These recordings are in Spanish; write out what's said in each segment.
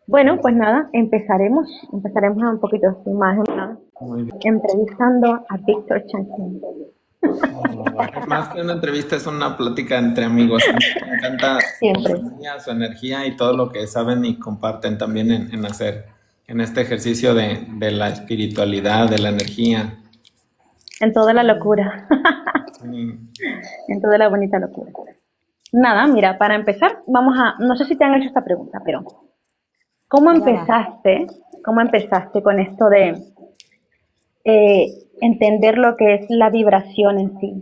Bueno, pues nada, empezaremos a un poquito así más Muy bien. entrevistando a Víctor Chanquín. Más que una entrevista es una plática entre amigos. Me encanta su Siempre, compañía, su energía y todo lo que saben y comparten también en hacer, en este ejercicio de la espiritualidad, de la energía. en toda la locura, Mm, en toda la bonita locura. Nada, mira, para empezar, no sé si te han hecho esta pregunta, pero ¿cómo empezaste? ¿Cómo empezaste con esto de entender lo que es la vibración en sí?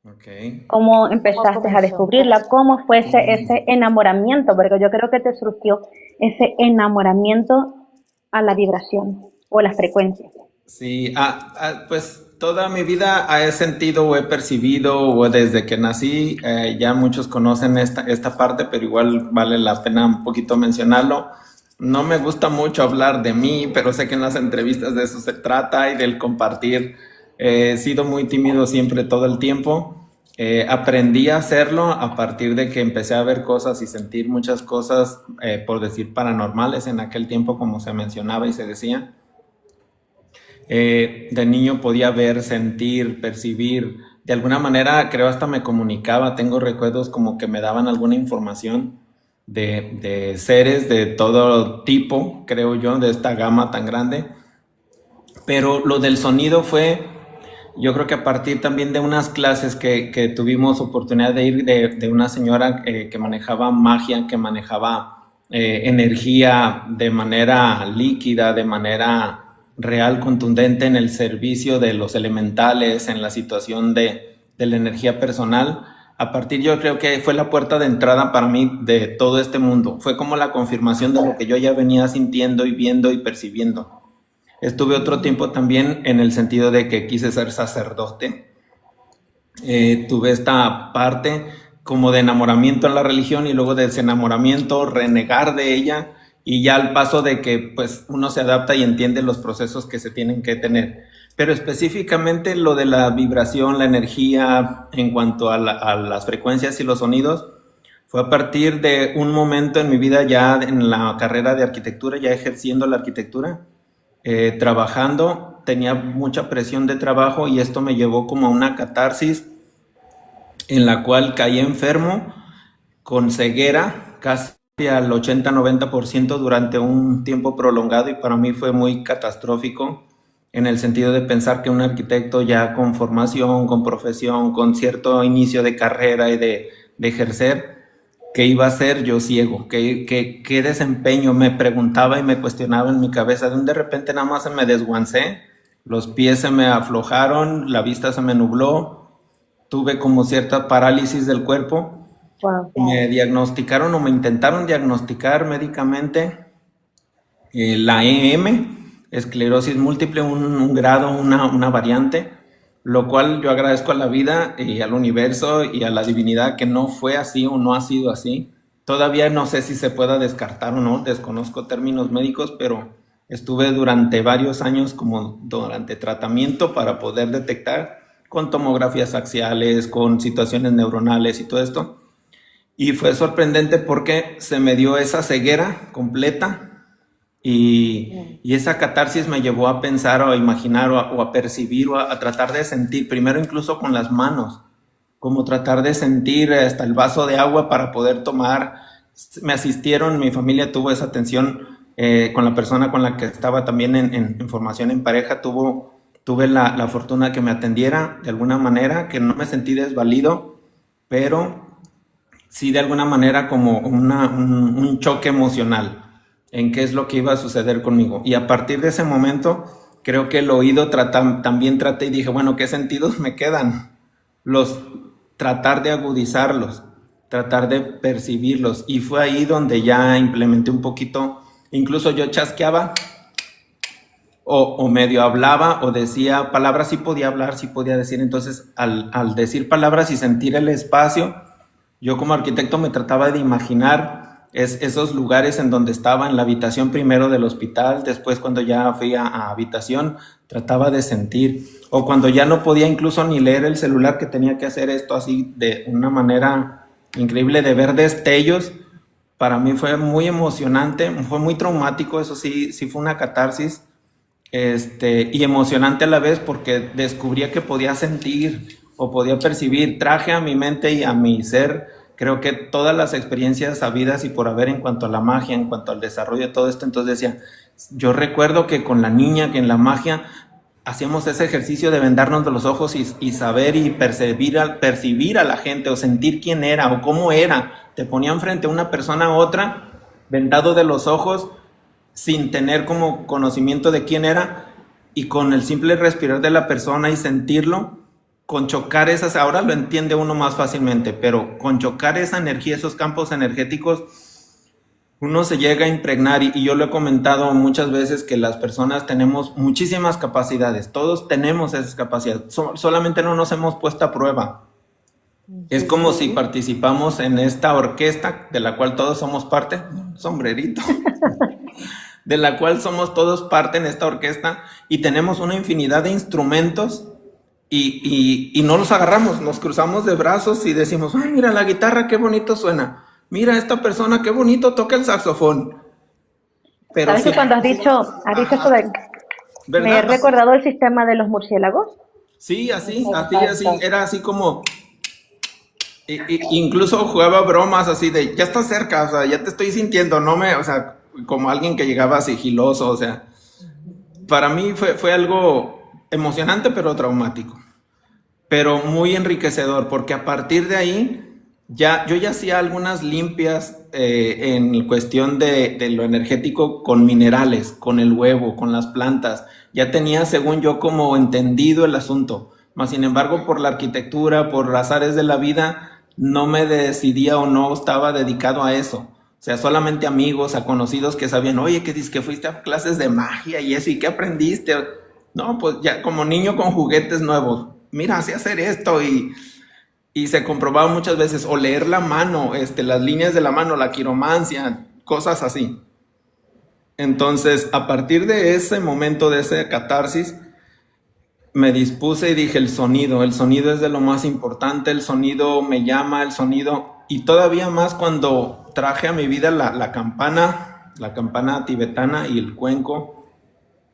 ok. ¿Cómo empezaste a descubrirla? ¿Cómo fue ese enamoramiento? Porque yo creo que te surgió ese enamoramiento a la vibración o a las frecuencias. Sí, pues toda mi vida he sentido o he percibido, o desde que nací, ya muchos conocen esta parte, pero igual vale la pena un poquito mencionarlo. No me gusta mucho hablar de mí, pero sé que en las entrevistas de eso se trata y del compartir. He sido muy tímido siempre todo el tiempo. Aprendí a hacerlo a partir de que empecé a ver cosas y sentir muchas cosas, por decir paranormales en aquel tiempo, como se mencionaba y se decía. De niño podía ver, sentir, percibir. De alguna manera, creo hasta me comunicaba. Tengo recuerdos como que me daban alguna información de seres de todo tipo, creo yo, de esta gama tan grande. Pero lo del sonido fue, yo creo que a partir también de unas clases que tuvimos oportunidad de ir de una señora que manejaba magia, que manejaba energía de manera líquida, de manera real, contundente en el servicio de los elementales, en la situación de la energía personal. A partir yo creo que fue la puerta de entrada para mí de todo este mundo. Fue como la confirmación de lo que yo ya venía sintiendo y viendo y percibiendo. Estuve otro tiempo también en el sentido de que quise ser sacerdote. Tuve esta parte como de enamoramiento en la religión y luego de ese enamoramiento renegar de ella y ya al paso de que pues uno se adapta y entiende los procesos que se tienen que tener. Pero específicamente lo de la vibración, la energía en cuanto a las frecuencias y los sonidos, fue a partir de un momento en mi vida ya en la carrera de arquitectura, ya ejerciendo la arquitectura, trabajando, tenía mucha presión de trabajo y esto me llevó como a una catarsis en la cual caí enfermo con ceguera casi al 80-90% durante un tiempo prolongado y para mí fue muy catastrófico en el sentido de pensar que un arquitecto ya con formación, con profesión, con cierto inicio de carrera y de ejercer, ¿qué iba a ser yo ciego? ¿Qué desempeño? Me preguntaba y me cuestionaba en mi cabeza. De repente nada más se me desguancé, los pies se me aflojaron, la vista se me nubló, tuve como cierta parálisis del cuerpo. Wow. Me diagnosticaron o me intentaron diagnosticar médicamente la EM, esclerosis múltiple, un grado, una variante, lo cual yo agradezco a la vida y al universo y a la divinidad que no fue así o no ha sido así. Todavía no sé si se pueda descartar o no, desconozco términos médicos, pero estuve durante varios años como durante tratamiento para poder detectar con tomografías axiales, con situaciones neuronales y todo esto. Y fue sorprendente porque se me dio esa ceguera completa y esa catarsis me llevó a pensar o a imaginar o a percibir o a tratar de sentir, primero incluso con las manos, como tratar de sentir hasta el vaso de agua para poder tomar. Me asistieron, mi familia tuvo esa atención con la persona con la que estaba también en formación en pareja, tuve la fortuna que me atendiera de alguna manera, que no me sentí desvalido, pero sí de alguna manera como un choque emocional en qué es lo que iba a suceder conmigo. Y a partir de ese momento, creo que el oído también traté y dije, bueno, ¿qué sentidos me quedan? Los tratar de agudizarlos, tratar de percibirlos. Y fue ahí donde ya implementé un poquito, incluso yo chasqueaba o medio hablaba o decía palabras, sí podía hablar, sí podía decir. Entonces, al decir palabras y sentir el espacio, yo como arquitecto me trataba de imaginar esos lugares en donde estaba en la habitación primero del hospital, después cuando ya fui a habitación, trataba de sentir, o cuando ya no podía incluso ni leer el celular, que tenía que hacer esto así de una manera increíble de ver destellos, Para mí fue muy emocionante, fue muy traumático, eso sí, sí fue una catarsis, y emocionante a la vez porque descubría que podía sentir o podía percibir. Traje a mi mente y a mi ser, creo que todas las experiencias habidas y por haber en cuanto a la magia, en cuanto al desarrollo de todo esto. Entonces decía, yo recuerdo que con la niña, que en la magia hacíamos ese ejercicio de vendarnos de los ojos y saber y percibir a la gente o sentir quién era o cómo era. Te ponían frente a una persona a otra, vendado de los ojos, sin tener como conocimiento de quién era, y con el simple respirar de la persona y sentirlo, con chocar esas, ahora lo entiende uno más fácilmente, pero con chocar esa energía, esos campos energéticos, uno se llega a impregnar, y yo lo he comentado muchas veces que las personas tenemos muchísimas capacidades, todos tenemos esas capacidades, solamente no nos hemos puesto a prueba. Es como si participamos en esta orquesta de la cual todos somos parte, sombrerito, de la cual somos todos parte en esta orquesta, y tenemos una infinidad de instrumentos y no los agarramos, nos cruzamos de brazos y decimos, ay, mira la guitarra, qué bonito suena. Mira esta persona, qué bonito toca el saxofón. Pero ¿sabes que cuando has dicho esto de... ¿verdad? Me he recordado el sistema de los murciélagos. Sí, así, era así como... incluso jugaba bromas así de, ya estás cerca, o sea, ya te estoy sintiendo, o sea, como alguien que llegaba sigiloso, o sea. Para mí fue algo emocionante, pero traumático. Pero muy enriquecedor, porque a partir de ahí... yo ya hacía algunas limpias en cuestión de lo energético con minerales, con el huevo, con las plantas. Ya tenía, según yo, como entendido el asunto. Mas, sin embargo, por la arquitectura, por azares de la vida, no me decidía o no estaba dedicado a eso. O sea, solamente amigos, a conocidos que sabían, oye, ¿qué dices que fuiste a clases de magia y eso? ¿Y qué aprendiste? No, pues ya como niño con juguetes nuevos. Mira, sé hacer esto y se comprobaba muchas veces, o leer la mano, las líneas de la mano, la quiromancia, cosas así. Entonces, a partir de ese momento, de ese catarsis, me dispuse y dije, el sonido es de lo más importante, el sonido me llama, el sonido, y todavía más cuando traje a mi vida la campana tibetana y el cuenco.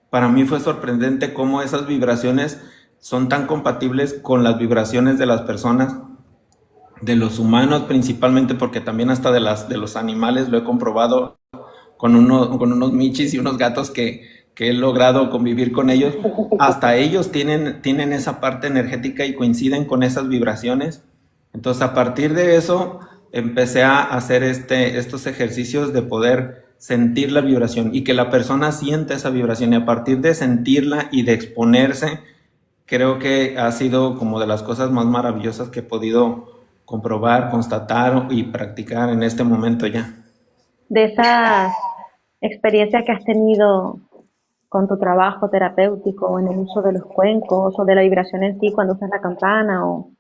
Para mí fue sorprendente cómo esas vibraciones son tan compatibles con las vibraciones de las personas, de los humanos principalmente, porque también hasta de los animales lo he comprobado con unos michis y unos gatos que he logrado convivir con ellos. Hasta ellos tienen esa parte energética y coinciden con esas vibraciones. Entonces, a partir de eso, empecé a hacer estos ejercicios de poder sentir la vibración y que la persona sienta esa vibración, y a partir de sentirla y de exponerse, creo que ha sido como de las cosas más maravillosas que he podido comprobar, constatar y practicar en este momento ya. De esa experiencia que has tenido con tu trabajo terapéutico en el uso de los cuencos o de la vibración en sí cuando usas la campana o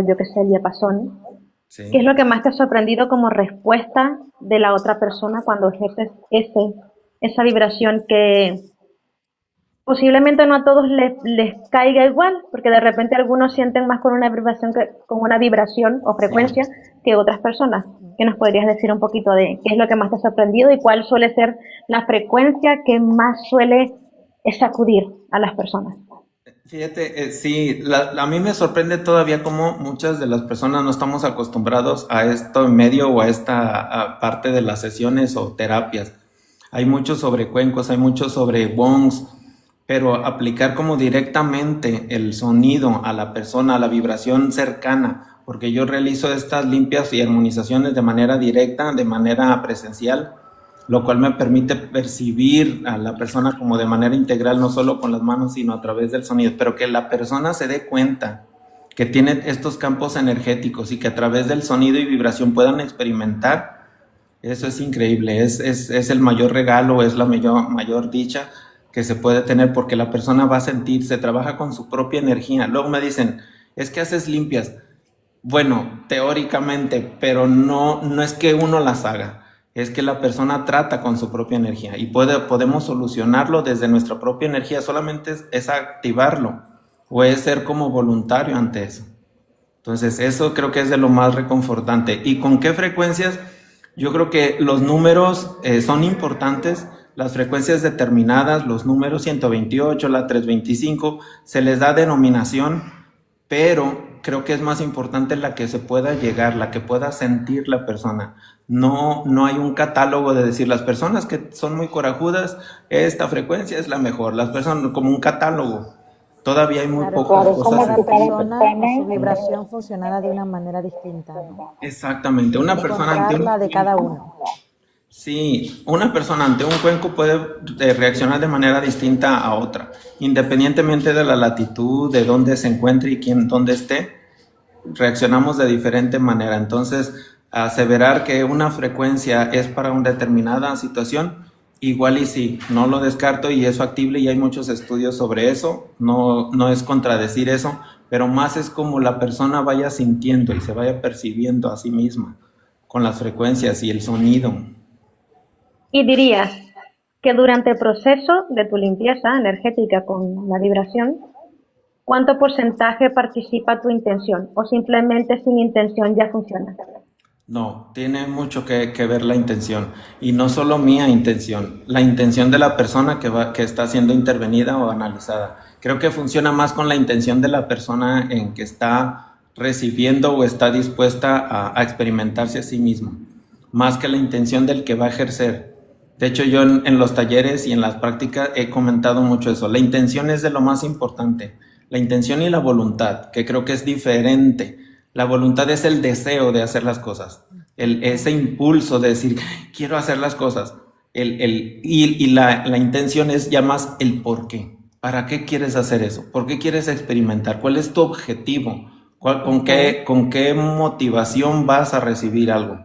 yo qué sé, el diapasón, sí. ¿Qué es lo que más te ha sorprendido como respuesta de la otra persona cuando ejerces esa vibración que posiblemente no a todos les caiga igual, porque de repente algunos sienten más con una vibración o frecuencia, sí, que otras personas? ¿Qué nos podrías decir un poquito de qué es lo que más te ha sorprendido y cuál suele ser la frecuencia que más suele sacudir a las personas? Fíjate, sí, a mí me sorprende todavía cómo muchas de las personas no estamos acostumbrados a esto en medio o a esta parte de las sesiones o terapias. Hay mucho sobre cuencos, hay mucho sobre bongs, pero aplicar como directamente el sonido a la persona, a la vibración cercana, porque yo realizo estas limpias y armonizaciones de manera directa, de manera presencial, lo cual me permite percibir a la persona como de manera integral, no solo con las manos, sino a través del sonido, pero que la persona se dé cuenta que tiene estos campos energéticos y que a través del sonido y vibración puedan experimentar. Eso es increíble, es el mayor regalo, es la mayor dicha que se puede tener, porque la persona va a sentir, se trabaja con su propia energía. Luego me dicen, es que haces limpias. Bueno, teóricamente, pero no es que uno las haga, es que la persona trata con su propia energía y podemos solucionarlo desde nuestra propia energía, solamente es activarlo o es ser como voluntario ante eso. Entonces eso creo que es de lo más reconfortante. ¿Y con qué frecuencias? Yo creo que los números son importantes, las frecuencias determinadas, los números 128, la 325, se les da denominación, pero creo que es más importante la que se pueda llegar, la que pueda sentir la persona. No, no hay un catálogo de decir las personas que son muy corajudas, esta frecuencia es la mejor, las personas como un catálogo. Todavía hay muy Claro, pocas como si cosas. cada persona o su vibración funcionara de una manera distinta, ¿no? Exactamente, una persona ante Encontrar la de cada cuenco, uno. sí, una persona ante un cuenco puede reaccionar de manera distinta a otra, independientemente de la latitud, de dónde se encuentre y quién, dónde esté, reaccionamos de diferente manera. Entonces, aseverar que una frecuencia es para una determinada situación, igual y sí, no lo descarto y es factible y hay muchos estudios sobre eso, no, no es contradecir eso, pero más es como la persona vaya sintiendo y se vaya percibiendo a sí misma con las frecuencias y el sonido. Y dirías que durante el proceso de tu limpieza energética con la vibración, ¿cuánto porcentaje participa tu intención? ¿O simplemente sin intención ya funciona? No, tiene mucho que ver la intención y no solo mía intención, la intención de la persona que está siendo intervenida o analizada. Creo que funciona más con la intención de la persona en que está recibiendo o está dispuesta a experimentarse a sí misma, más que la intención del que va a ejercer. De hecho, yo en los talleres y en las prácticas he comentado mucho eso. La intención es de lo más importante. La intención y la voluntad, que creo que es diferente. La voluntad es el deseo de hacer las cosas, ese impulso de decir, quiero hacer las cosas. La intención es ya más el por qué. ¿Para qué quieres hacer eso? ¿Por qué quieres experimentar? ¿Cuál es tu objetivo? ¿Con qué motivación vas a recibir algo?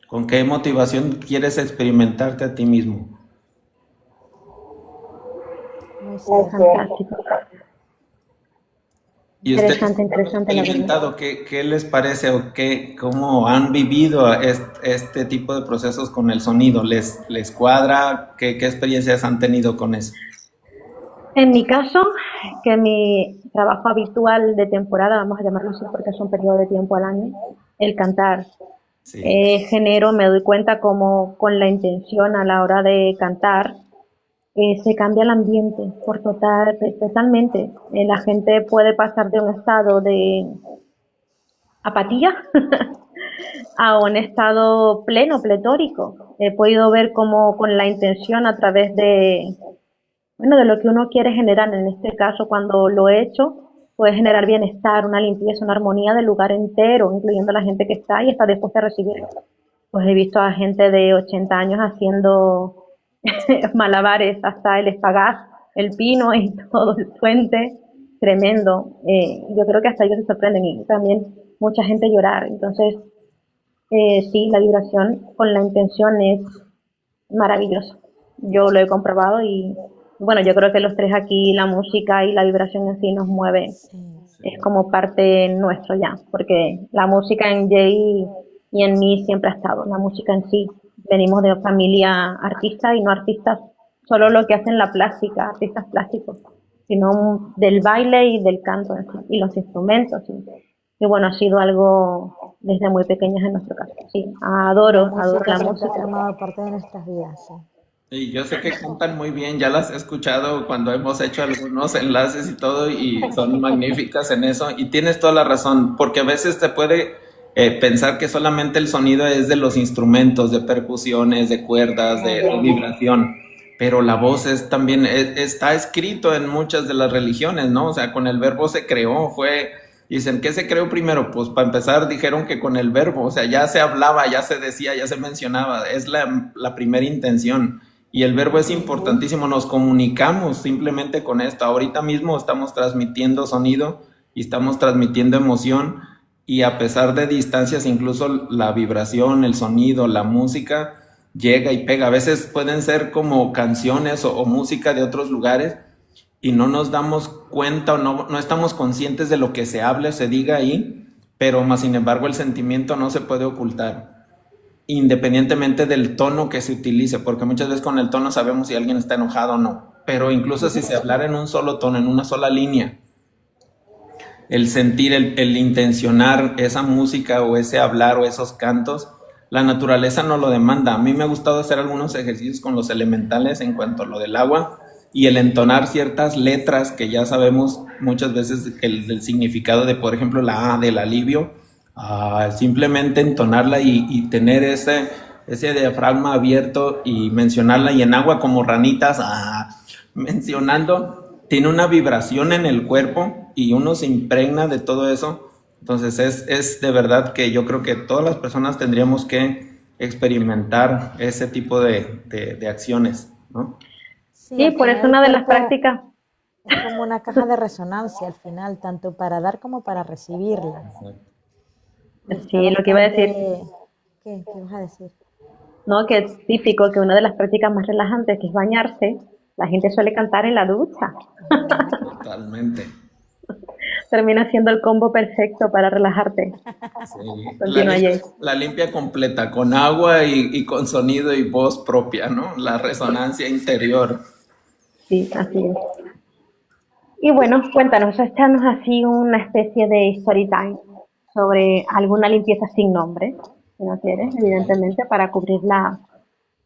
¿Con qué motivación quieres experimentarte a ti mismo? Muy cierto. Fantástico. Y usted, Interesante la verdad. encantado, ¿qué les parece o cómo han vivido este tipo de procesos con el sonido? ¿Les cuadra? ¿Qué experiencias han tenido con eso? En mi caso, que mi trabajo habitual de temporada, vamos a llamarlo así porque es un periodo de tiempo al año, el cantar. Sí, Me doy cuenta como con la intención a la hora de cantar, se cambia el ambiente totalmente. La gente puede pasar de un estado de apatía a un estado pleno, pletórico. He podido ver cómo con la intención a través de lo que uno quiere generar, en este caso cuando lo he hecho, puede generar bienestar, una limpieza, una armonía del lugar entero, incluyendo a la gente que está y está dispuesta a recibirlo. Pues he visto a gente de 80 años haciendo malabares, hasta el espagaz, el pino y todo el puente, tremendo. Yo creo que hasta ellos se sorprenden y también mucha gente llorar. Entonces, sí, la vibración con la intención es maravilloso. Yo lo he comprobado y bueno, yo creo que los tres aquí, la música y la vibración en sí nos mueve, Sí. es como parte nuestro ya, porque la música en Jay y en mí siempre ha estado, la música en sí. Venimos de familia artista y no artistas, solo lo que hacen la plástica, artistas plásticos, sino del baile y del canto en sí, y los instrumentos. Y bueno, ha sido algo desde muy pequeños en nuestro caso. Sí, La adoro la música siempre ha música. formado parte de nuestras vidas, sí. y yo sé que cantan muy bien, ya las he escuchado cuando hemos hecho algunos enlaces y todo, y son magníficas en eso. Y tienes toda la razón, porque a veces te puede pensar que solamente el sonido es de los instrumentos, de percusiones, de cuerdas, de vibración, pero la voz es también, está escrito en muchas de las religiones, ¿no? O sea, con el verbo se creó, dicen, ¿qué se creó primero? Pues para empezar dijeron que con el verbo, o sea, ya se hablaba, ya se decía, ya se mencionaba, es la primera intención. Y el verbo es importantísimo, nos comunicamos simplemente con esto. Ahorita mismo estamos transmitiendo sonido y estamos transmitiendo emoción, y a pesar de distancias, incluso la vibración, el sonido, la música llega y pega. A veces pueden ser como canciones o música de otros lugares y no nos damos cuenta o no estamos conscientes de lo que se hable o se diga ahí, pero más sin embargo el sentimiento no se puede ocultar, independientemente del tono que se utilice, porque muchas veces con el tono sabemos si alguien está enojado o no, pero incluso si se hablara en un solo tono, en una sola línea, el sentir, el intencionar esa música o ese hablar o esos cantos, la naturaleza no lo demanda. A mí me ha gustado hacer algunos ejercicios con los elementales en cuanto a lo del agua y el entonar ciertas letras que ya sabemos muchas veces del significado de, por ejemplo, la A del alivio, simplemente entonarla y tener ese diafragma abierto y mencionarla, y en agua como ranitas, mencionando, tiene una vibración en el cuerpo y uno se impregna de todo eso. Entonces es de verdad que yo creo que todas las personas tendríamos que experimentar ese tipo de acciones, ¿no? Sí, Sí, al por eso final el una de las cuerpo prácticas, es como una caja de resonancia al final, tanto para dar como para recibirla. Y está sí, lo que iba a decir, bastante... ¿Qué vas a decir? ¿no? Que es típico que una de las prácticas más relajantes, que es bañarse, la gente suele cantar en la ducha. Totalmente. Termina siendo el combo perfecto para relajarte. Sí. Continúa, Jay. La limpia completa, con agua y con sonido y voz propia, ¿no? La resonancia interior. Sí, así es. Y bueno, cuéntanos, échanos así una especie de story time sobre alguna limpieza sin nombre, si no quieres, Ok. evidentemente, para cubrir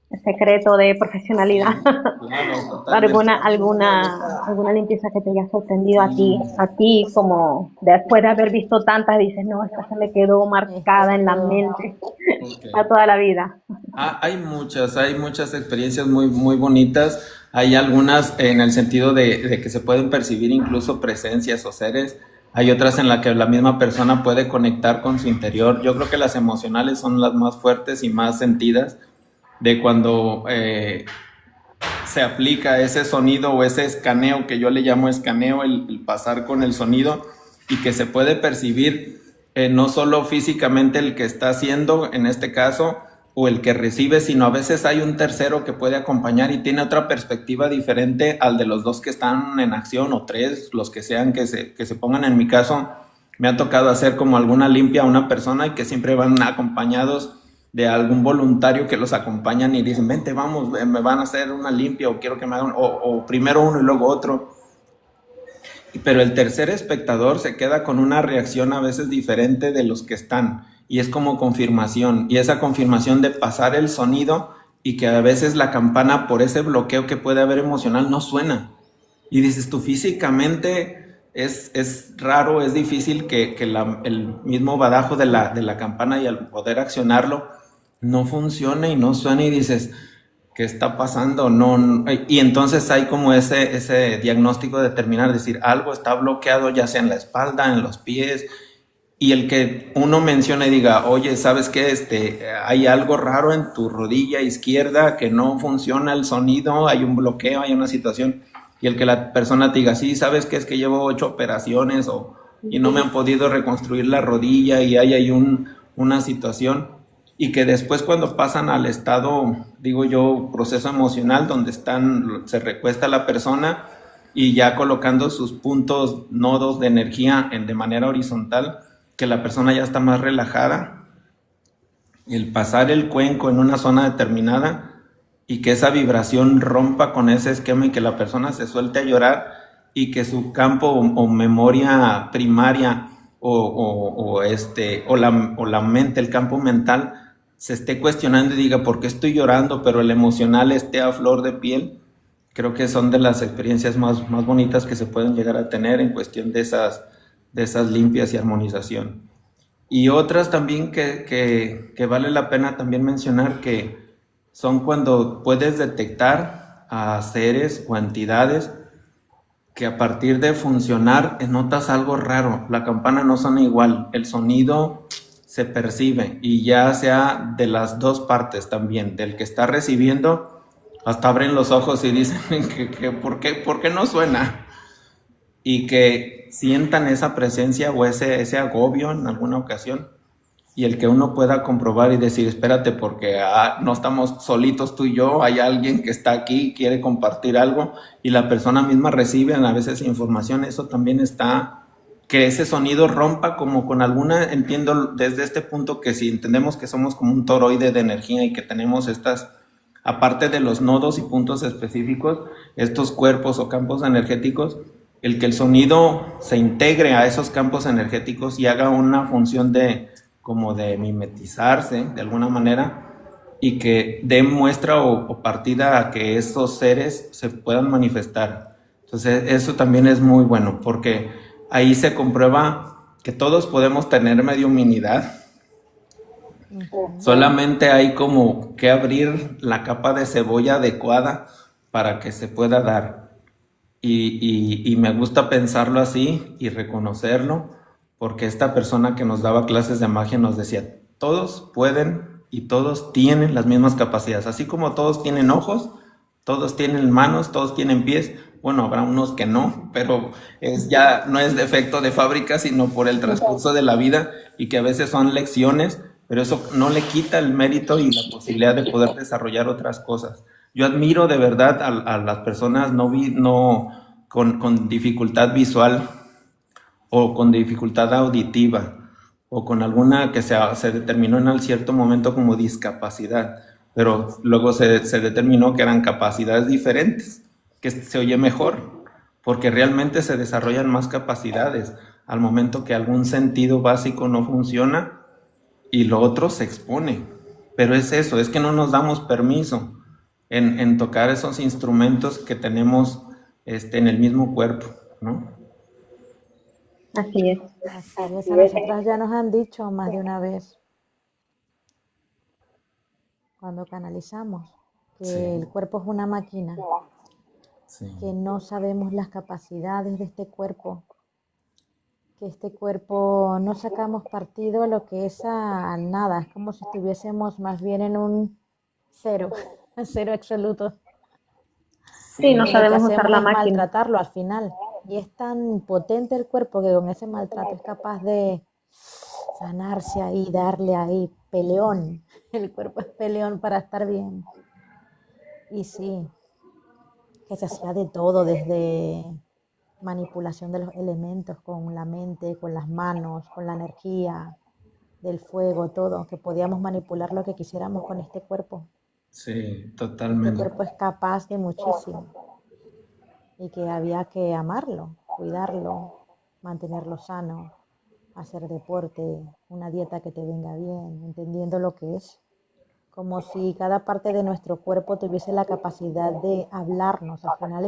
el secreto de profesionalidad. Sí, claro, totalmente. Alguna limpieza que te haya sorprendido Sí. a ti, como después de haber visto tantas, dices, no, esta se me quedó marcada en la Esto, mente Ok. para toda la vida. Hay muchas experiencias muy, muy bonitas. Hay algunas en el sentido de que se pueden percibir incluso presencias o seres. Hay otras en las que la misma persona puede conectar con su interior. Yo creo que las emocionales son las más fuertes y más sentidas, de cuando se aplica ese sonido o ese escaneo, que yo le llamo escaneo, el pasar con el sonido, y que se puede percibir no solo físicamente el que está haciendo, en este caso, o el que recibe, sino a veces hay un tercero que puede acompañar y tiene otra perspectiva diferente al de los dos que están en acción, o tres, los que sean, que se pongan. En mi caso, me ha tocado hacer como alguna limpia a una persona y que siempre van acompañados de algún voluntario que los acompañan y dicen, vente, vamos, me van a hacer una limpia, o quiero que me hagan, o primero uno y luego otro. Pero el tercer espectador se queda con una reacción a veces diferente de los que están, y es como confirmación, y esa confirmación de pasar el sonido, y que a veces la campana, por ese bloqueo que puede haber emocional, no suena. Y dices, tú físicamente es raro, es difícil que el mismo badajo de la campana, y al poder accionarlo, no funcione y no suene, y dices, ¿qué está pasando? Y entonces hay como ese diagnóstico de determinar, decir, algo está bloqueado, ya sea en la espalda, en los pies, y el que uno mencione y diga, oye, ¿sabes qué? Hay algo raro en tu rodilla izquierda, que no funciona el sonido, hay un bloqueo, hay una situación. Y el que la persona te diga, sí, ¿sabes qué? Es que llevo 8 operaciones y no me han podido reconstruir la rodilla, y hay una situación. Y que después, cuando pasan al estado, digo yo, proceso emocional, donde se recuesta la persona y ya colocando sus puntos, nodos de energía de manera horizontal, que la persona ya está más relajada, el pasar el cuenco en una zona determinada y que esa vibración rompa con ese esquema, y que la persona se suelte a llorar, y que su campo o memoria primaria o la mente, el campo mental, se esté cuestionando y diga, ¿por qué estoy llorando? Pero el emocional esté a flor de piel. Creo que son de las experiencias más bonitas que se pueden llegar a tener en cuestión de esas limpias y armonización. Y otras también que vale la pena también mencionar, que son cuando puedes detectar a seres o entidades que a partir de funcionar notas algo raro. La campana no suena igual, el sonido se percibe, y ya sea de las dos partes también, del que está recibiendo, hasta abren los ojos y dicen ¿por qué no suena? Y que sientan esa presencia o ese agobio en alguna ocasión, y el que uno pueda comprobar y decir, espérate, porque no estamos solitos tú y yo, hay alguien que está aquí, quiere compartir algo, y la persona misma recibe a veces información. Eso también está, que ese sonido rompa como con alguna, entiendo desde este punto, que si entendemos que somos como un toroide de energía, y que tenemos aparte de los nodos y puntos específicos, estos cuerpos o campos energéticos, el que el sonido se integre a esos campos energéticos y haga una función como de mimetizarse de alguna manera y que dé muestra o partida a que esos seres se puedan manifestar. Entonces eso también es muy bueno porque ahí se comprueba que todos podemos tener mediuminidad. Solamente hay como que abrir la capa de cebolla adecuada para que se pueda dar. Y me gusta pensarlo así y reconocerlo, porque esta persona que nos daba clases de magia nos decía, todos pueden y todos tienen las mismas capacidades, así como todos tienen ojos, todos tienen manos, todos tienen pies. Bueno, habrá unos que no, pero ya no es defecto de fábrica, sino por el transcurso de la vida y que a veces son lecciones, pero eso no le quita el mérito y la posibilidad de poder desarrollar otras cosas. Yo admiro de verdad a las personas con dificultad visual o con dificultad auditiva o con alguna que se determinó en cierto momento como discapacidad, pero luego se determinó que eran capacidades diferentes, que se oye mejor, porque realmente se desarrollan más capacidades al momento que algún sentido básico no funciona y lo otro se expone. Pero es eso, es que no nos damos permiso en tocar esos instrumentos que tenemos en el mismo cuerpo, ¿no? Así es. Así es, a nosotras ya nos han dicho más de una vez, cuando canalizamos, que Sí. el cuerpo es una máquina, Sí. que no sabemos las capacidades de este cuerpo, que este cuerpo no sacamos partido a lo que es a nada, es como si estuviésemos más bien en un cero, cero absoluto. Sí, no Y lo que sabemos usar hacemos la es máquina. maltratarlo al final. Y es tan potente el cuerpo que con ese maltrato es capaz de sanarse ahí, darle ahí, peleón. El cuerpo es peleón para estar bien. Y sí, que se hacía de todo, desde manipulación de los elementos con la mente, con las manos, con la energía del fuego, todo, que podíamos manipular lo que quisiéramos con este cuerpo. Sí, Este totalmente. cuerpo es capaz de muchísimo y que había que amarlo, cuidarlo, mantenerlo sano, hacer deporte, una dieta que te venga bien, entendiendo lo que es. Como si cada parte de nuestro cuerpo tuviese la capacidad de hablarnos, al final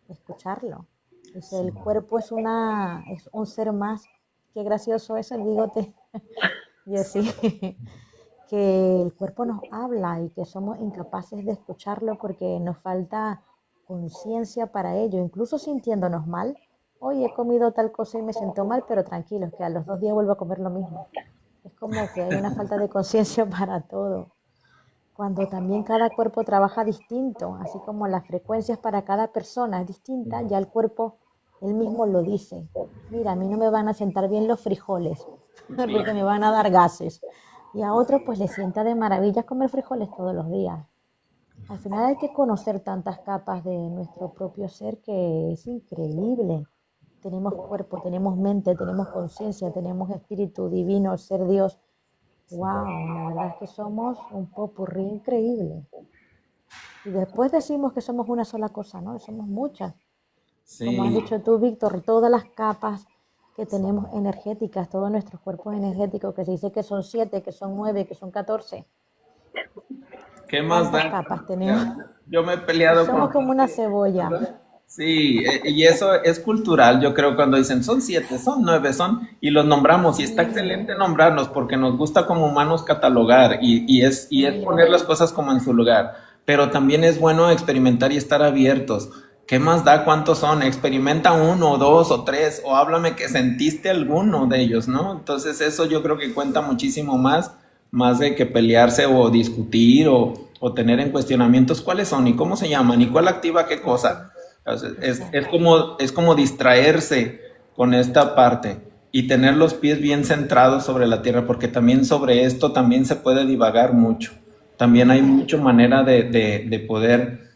escucharlo. Dice, el cuerpo es un ser más. Qué gracioso es el bigote. Y así, que el cuerpo nos habla y que somos incapaces de escucharlo porque nos falta conciencia para ello, incluso sintiéndonos mal. Hoy he comido tal cosa y me siento mal, pero tranquilos, que a los 2 días vuelvo a comer lo mismo. Es como que hay una falta de conciencia para todo. Cuando también cada cuerpo trabaja distinto, así como las frecuencias para cada persona es distinta, ya el cuerpo él mismo lo dice. Mira, a mí no me van a sentar bien los frijoles, porque me van a dar gases. Y a otro pues le sienta de maravilla comer frijoles todos los días. Al final hay que conocer tantas capas de nuestro propio ser que es increíble. Tenemos cuerpo, tenemos mente, tenemos conciencia, tenemos espíritu divino, ser Dios. Wow, la verdad es que somos un popurrí increíble. Y después decimos que somos una sola cosa, ¿no? Somos muchas. Como has Sí, dicho tú, Víctor, todas las capas que tenemos energéticas, todos nuestros cuerpos energéticos, que se dice que son 7, que son 9, que son 14. ¿qué más ¿Cuántas da? capas tenemos? Yo me he peleado Somos con... como una cebolla. Sí, y eso es cultural, yo creo, cuando dicen son 7, son 9, y los nombramos, y está excelente nombrarlos porque nos gusta como humanos catalogar y es poner las cosas como en su lugar, pero también es bueno experimentar y estar abiertos. ¿Qué más da cuántos son? Experimenta 1, 2 o 3, o háblame que sentiste alguno de ellos, ¿no? Entonces eso yo creo que cuenta muchísimo más de que pelearse o discutir o tener en cuestionamientos cuáles son y cómo se llaman y cuál activa qué cosa. Es como distraerse con esta parte y tener los pies bien centrados sobre la tierra, porque también sobre esto también se puede divagar mucho. También hay mucha manera de poder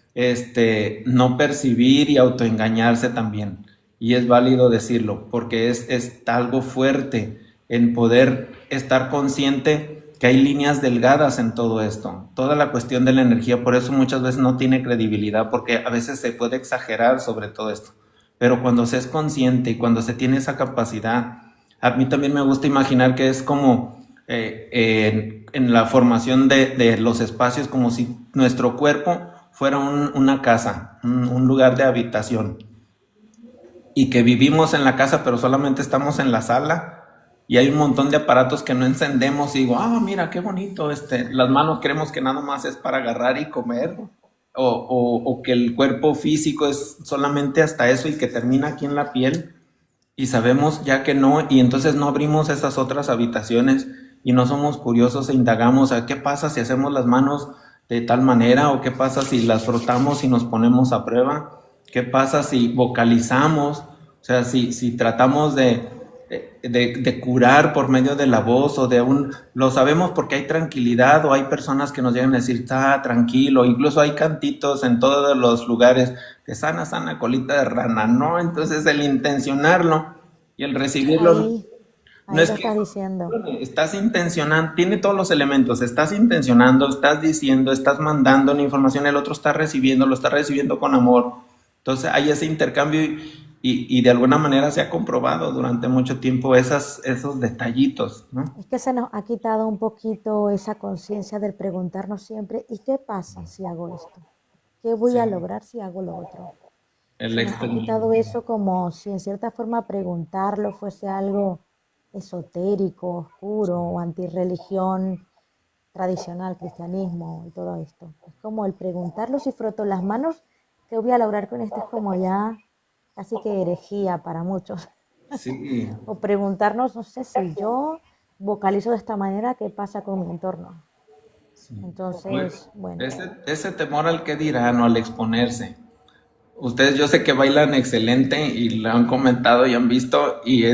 no percibir y autoengañarse también. Y es válido decirlo, porque es algo fuerte en poder estar consciente que hay líneas delgadas en todo esto, toda la cuestión de la energía, por eso muchas veces no tiene credibilidad, porque a veces se puede exagerar sobre todo esto, pero cuando se es consciente y cuando se tiene esa capacidad A mí también me gusta imaginar que es como en la formación de los espacios, como si nuestro cuerpo fuera una casa, un lugar de habitación, y que vivimos en la casa, pero solamente estamos en la sala. Y hay un montón de aparatos que no encendemos y digo, mira, qué bonito, las manos creemos que nada más es para agarrar y comer, o que el cuerpo físico es solamente hasta eso y que termina aquí en la piel, y sabemos ya que no, y entonces no abrimos esas otras habitaciones y no somos curiosos e indagamos a qué pasa si hacemos las manos de tal manera, o qué pasa si las frotamos y nos ponemos a prueba, qué pasa si vocalizamos, o sea, si tratamos de curar por medio de la voz o lo sabemos porque hay tranquilidad, o hay personas que nos llegan a decir, está tranquilo, incluso hay cantitos en todos los lugares, que sana, sana, colita de rana, ¿no? Entonces el intencionarlo y el recibirlo, Ahí, no ahí es lo que estás diciendo. estás intencionando, tiene todos los elementos, estás intencionando, estás diciendo, estás mandando una información, el otro está recibiendo, lo está recibiendo con amor. Entonces hay ese intercambio y de alguna manera se ha comprobado durante mucho tiempo esos detallitos, ¿no? Es que se nos ha quitado un poquito esa conciencia del preguntarnos siempre, ¿y qué pasa si hago esto? ¿Qué voy a Sí, lograr si hago lo otro? el Se nos ha quitado experimento. eso como si en cierta forma preguntarlo fuese algo esotérico, oscuro o antirreligión tradicional, cristianismo y todo esto. Es como el preguntarlo si froto las manos, ¿qué voy a lograr con esto? Es como ya casi que herejía para muchos. Sí, O preguntarnos, no sé, si yo vocalizo de esta manera, ¿qué pasa con mi entorno? sí. Pues, Entonces, bueno, ese temor al que dirán o al exponerse. Ustedes yo sé que bailan excelente y lo han comentado y han visto y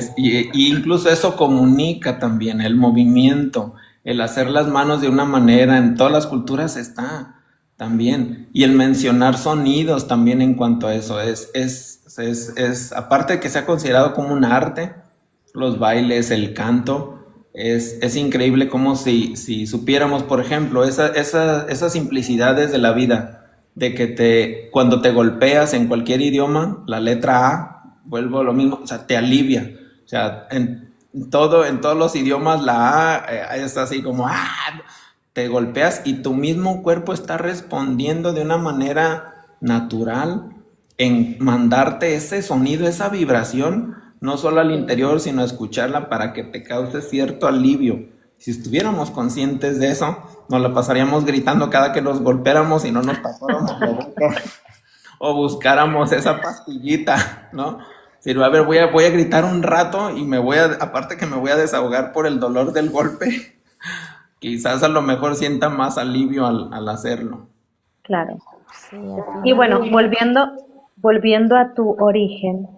incluso eso comunica también el movimiento, el hacer las manos de una manera, en todas las culturas está también, y el mencionar sonidos también en cuanto a eso, aparte de que se ha considerado como un arte, los bailes, el canto, es increíble como si supiéramos, por ejemplo, esas simplicidades de la vida, de que cuando te golpeas en cualquier idioma, la letra A, vuelvo a lo mismo, o sea, te alivia. O sea, en todos los idiomas la A es así como, te golpeas y tu mismo cuerpo está respondiendo de una manera natural en mandarte ese sonido, esa vibración, no solo al interior, sino escucharla para que te cause cierto alivio. Si estuviéramos conscientes de eso, nos la pasaríamos gritando cada que nos golpeáramos y no nos tapáramos la boca o buscáramos esa pastillita, ¿no? Pero a ver, voy a gritar un rato y aparte que me voy a desahogar por el dolor del golpe, quizás a lo mejor sienta más alivio al hacerlo. Claro. sí, al Y final bueno, uno, volviendo a tu origen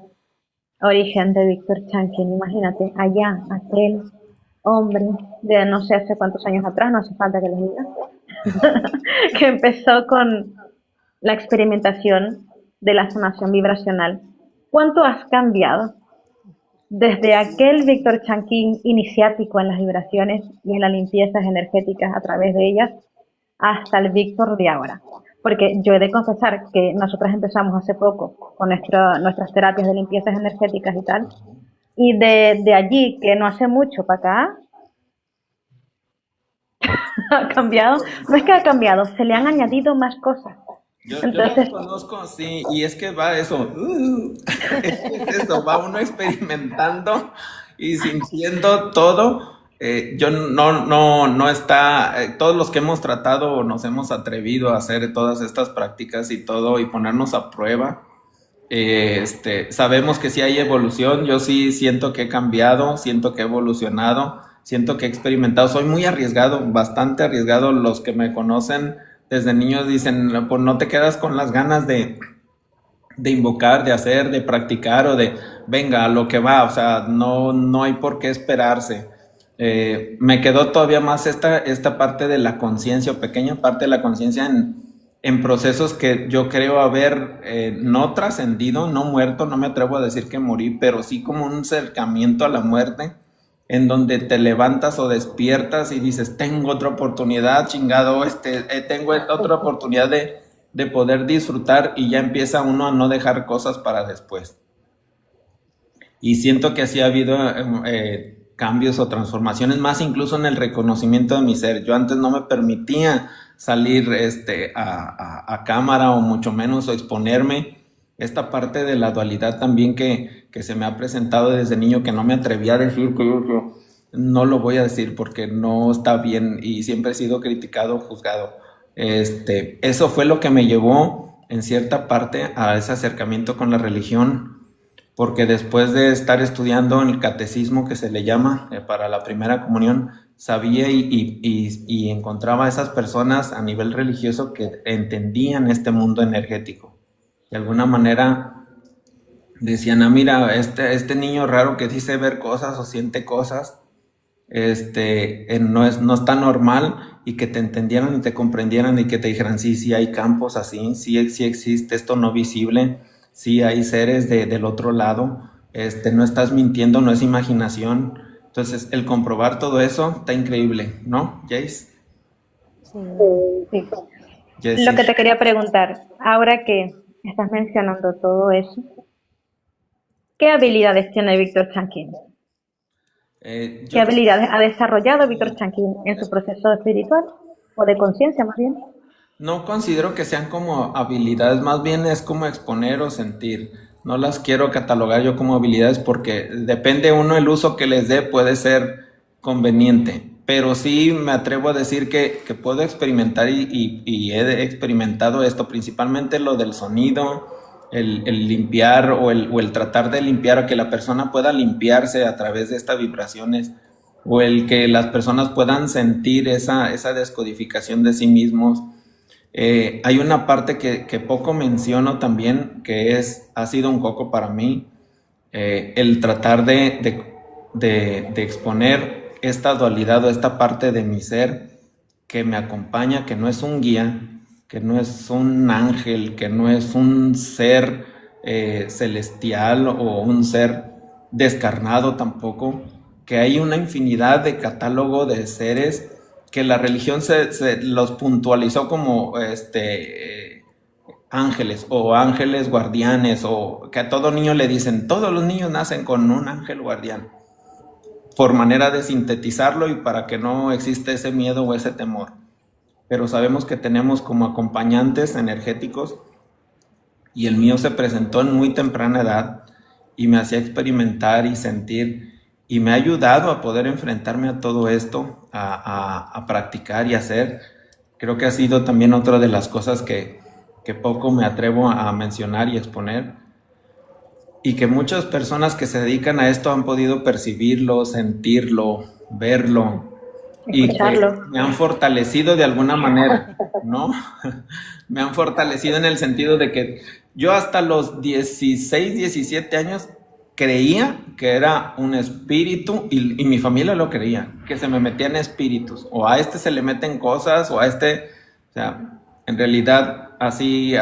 de Víctor Chanquin, imagínate, allá, aquel hombre de no sé hace cuántos años atrás, no hace falta que les diga, que empezó con la experimentación de la sanación vibracional. ¿Cuánto has cambiado desde aquel Víctor Chanquín iniciático en las vibraciones y en las limpiezas energéticas a través de ellas hasta el Víctor de ahora? Porque yo he de confesar que nosotras empezamos hace poco con nuestras terapias de limpiezas energéticas y tal, y de allí, que no hace mucho para acá, ha cambiado, no es que ha cambiado, se le han añadido más cosas. Yo las Entonces, conozco, sí, y es que va eso, es eso, va uno experimentando y sintiendo todo. Yo no está, todos los que hemos tratado nos hemos atrevido a hacer todas estas prácticas y todo y ponernos a prueba. Sabemos que sí hay evolución, yo sí siento que he cambiado, siento que he evolucionado, siento que he experimentado, soy muy arriesgado, bastante arriesgado. Los que me conocen desde niños dicen, pues no te quedas con las ganas de invocar, de hacer, de practicar o de venga a lo que va, o sea, no hay por qué esperarse. Me quedó todavía más esta parte de la conciencia, o pequeña parte de la conciencia en procesos que yo creo haber no trascendido, no muerto, no me atrevo a decir que morí, pero sí como un acercamiento a la muerte, en donde te levantas o despiertas y dices, tengo otra oportunidad, chingado, tengo esta otra oportunidad de poder disfrutar, y ya empieza uno a no dejar cosas para después. Y siento que así ha habido cambios o transformaciones, más incluso en el reconocimiento de mi ser. Yo antes no me permitía salir a cámara o mucho menos o exponerme. Esta parte de la dualidad también que se me ha presentado desde niño, que no me atrevía a decir que yo no lo voy a decir porque no está bien y siempre he sido criticado, juzgado. Eso fue lo que me llevó en cierta parte a ese acercamiento con la religión, porque después de estar estudiando en el catecismo que se le llama para la primera comunión, sabía y encontraba a esas personas a nivel religioso que entendían este mundo energético. De alguna manera decían, mira, este niño raro que dice ver cosas o siente cosas, no está normal, y que te entendieran y te comprendieran y que te dijeran, sí, sí hay campos así, sí, sí existe esto no visible, sí hay seres del otro lado, no estás mintiendo, no es imaginación. Entonces, el comprobar todo eso está increíble, ¿no, Jace? Sí, Sí. Lo que Jessie. te quería preguntar, ahora que estás mencionando todo eso, ¿qué habilidades tiene Víctor Chanquín? ¿Qué Yo habilidades ha desarrollado Víctor Chanquín en su proceso espiritual o de conciencia más bien? no considero que sean como habilidades, más bien es como exponer o sentir. No las quiero catalogar yo como habilidades porque depende uno el uso que les dé, puede ser conveniente. Pero sí me atrevo a decir que puedo experimentar y he experimentado esto, principalmente lo del sonido, el limpiar o el tratar de limpiar, o que la persona pueda limpiarse a través de estas vibraciones, o el que las personas puedan sentir esa descodificación de sí mismos. Hay una parte que poco menciono también, que ha sido un coco para mí, el tratar de exponer esta dualidad o esta parte de mi ser que me acompaña, que no es un guía, que no es un ángel, que no es un ser celestial o un ser descarnado tampoco, que hay una infinidad de catálogo de seres que la religión se los puntualizó como ángeles o ángeles guardianes, o que a todo niño le dicen, todos los niños nacen con un ángel guardián, por manera de sintetizarlo y para que no existe ese miedo o ese temor. Pero sabemos que tenemos como acompañantes energéticos, y el mío se presentó en muy temprana edad y me hacía experimentar y sentir, y me ha ayudado a poder enfrentarme a todo esto, a practicar y hacer. Creo que ha sido también otra de las cosas que poco me atrevo a mencionar y exponer, y que muchas personas que se dedican a esto han podido percibirlo, sentirlo, verlo, y que Escucharlo. me han fortalecido de alguna manera, ¿no? Me han fortalecido en el sentido de que yo hasta los 16, 17 años creía que era un espíritu, y mi familia lo creía, que se me metían espíritus, o a se le meten cosas, o o sea, en realidad así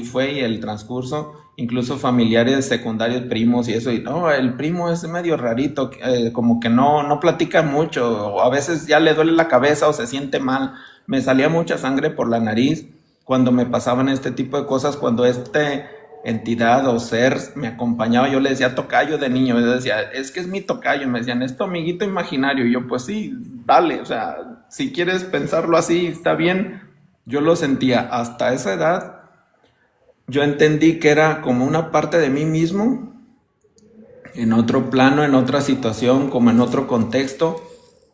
fue, y el transcurso, incluso familiares secundarios, primos y eso, y no, el primo es medio rarito, como que no platica mucho, o a veces ya le duele la cabeza o se siente mal. Me salía mucha sangre por la nariz cuando me pasaban este tipo de cosas, cuando entidad o ser me acompañaba. Yo le decía tocayo de niño, yo decía, es que es mi tocayo, y me decían, es tu amiguito imaginario, y yo, pues sí, dale, o sea, si quieres pensarlo así, está bien. Yo lo sentía hasta esa edad. Yo entendí que era como una parte de mí mismo, en otro plano, en otra situación, como en otro contexto,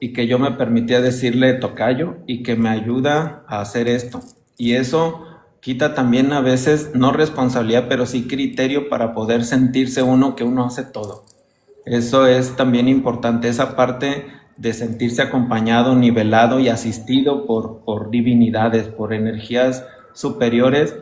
y que yo me permitía decirle tocayo, y que me ayuda a hacer esto. Y eso quita también a veces, no responsabilidad, pero sí criterio para poder sentirse uno que uno hace todo. Eso es también importante, esa parte de sentirse acompañado, nivelado y asistido por divinidades, por energías superiores.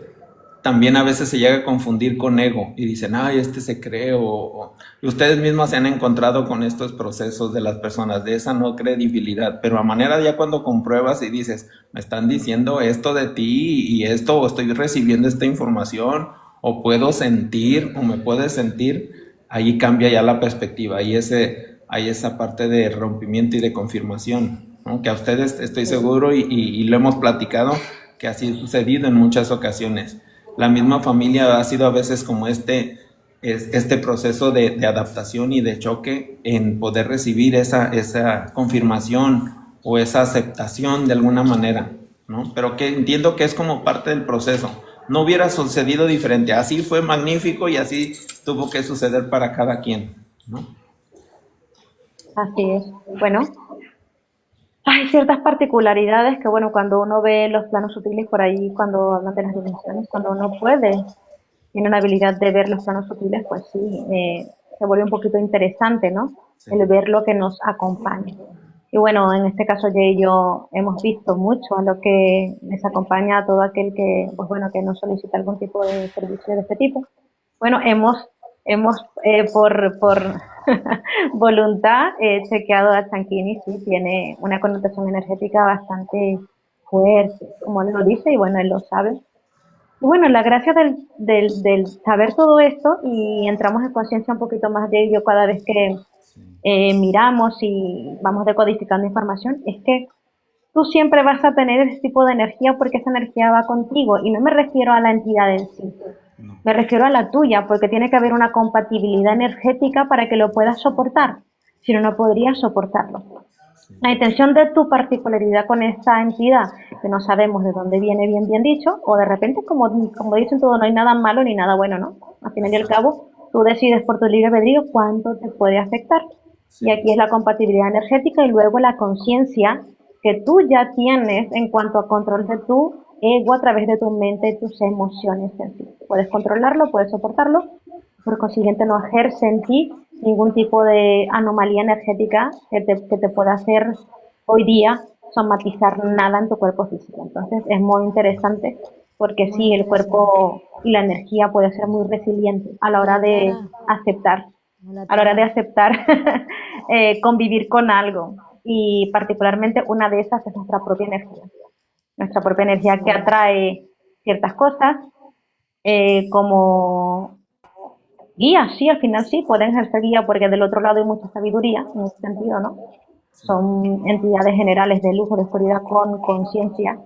También a veces se llega a confundir con ego y dicen, ay, se cree, y ustedes mismos se han encontrado con estos procesos de las personas, de esa no credibilidad, pero a manera ya cuando compruebas y dices, me están diciendo esto de ti y esto, o estoy recibiendo esta información, o puedo sentir, o me puedes sentir, ahí cambia ya la perspectiva, hay esa parte de rompimiento y de confirmación, ¿no? Que a ustedes estoy seguro y lo hemos platicado, que así ha sucedido en muchas ocasiones. La misma familia ha sido a veces como es este proceso de adaptación y de choque en poder recibir esa confirmación o esa aceptación de alguna manera, ¿no? Pero que entiendo que es como parte del proceso. No hubiera sucedido diferente. Así fue magnífico y así tuvo que suceder para cada quien, ¿no? Así es. Bueno, hay ciertas particularidades que, bueno, cuando uno ve los planos sutiles por ahí, cuando hablan de las dimensiones, cuando uno tiene una habilidad de ver los planos sutiles, pues sí, se vuelve un poquito interesante, ¿no? Sí. El ver lo que nos acompaña. Y bueno, en este caso Jay y yo hemos visto mucho a lo que les acompaña a todo aquel que, pues bueno, que nos solicita algún tipo de servicio de este tipo. Bueno, hemos por voluntad chequeado a Chankini, sí, tiene una connotación energética bastante fuerte, como él lo dice, y bueno, él lo sabe. Y bueno, la gracia del saber todo esto y entramos en conciencia un poquito más de ello cada vez que miramos y vamos decodificando información, es que tú siempre vas a tener ese tipo de energía porque esa energía va contigo. Y no me refiero a la entidad en sí, me refiero a la tuya, porque tiene que haber una compatibilidad energética para que lo puedas soportar. Si no, no podrías soportarlo. La intención de tu particularidad con esta entidad, que no sabemos de dónde viene bien dicho, o de repente, como dicen todo, no hay nada malo ni nada bueno, ¿no? Al final y al cabo, tú decides por tu libre albedrío cuánto te puede afectar. Y aquí es la compatibilidad energética y luego la conciencia que tú ya tienes en cuanto a control de tu ego a través de tu mente y tus emociones en sí. Puedes controlarlo, puedes soportarlo, por consiguiente no ejerce en ti ningún tipo de anomalía energética que te pueda hacer hoy día somatizar nada en tu cuerpo físico. Entonces es muy interesante porque Muy sí, el interesante. cuerpo y la energía puede ser muy resiliente a la hora Hola de Tara, aceptar, hola a la hora de Tara. aceptar convivir con algo. Y particularmente una de esas es nuestra propia energía que Sí, atrae ciertas cosas, como guía, sí, al final sí, pueden ejercer guía porque del otro lado hay mucha sabiduría, en ese sentido, ¿no? Son entidades generales de luz o de oscuridad con conciencia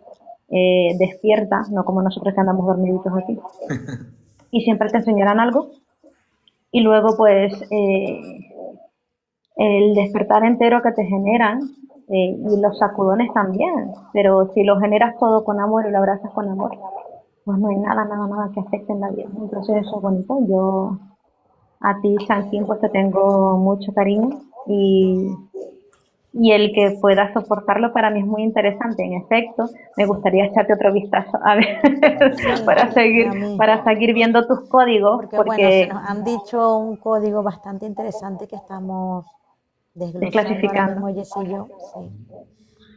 despierta, no como nosotros que andamos dormiditos aquí. Y siempre te enseñarán algo. Y luego, pues, el despertar entero que te generan y los sacudones también. Pero si lo generas todo con amor y lo abrazas con amor, pues no hay nada que afecte en la vida. Entonces eso es bonito. Yo a ti, Chanquín, pues te tengo mucho cariño y el que pueda soportarlo para mí es muy interesante. En efecto, me gustaría echarte otro vistazo a ver sí, a mí. para seguir viendo tus códigos, Porque bueno, se porque nos han dicho un código bastante interesante que estamos desglosando ahora desclasificando. mismo Jess y yo, sí.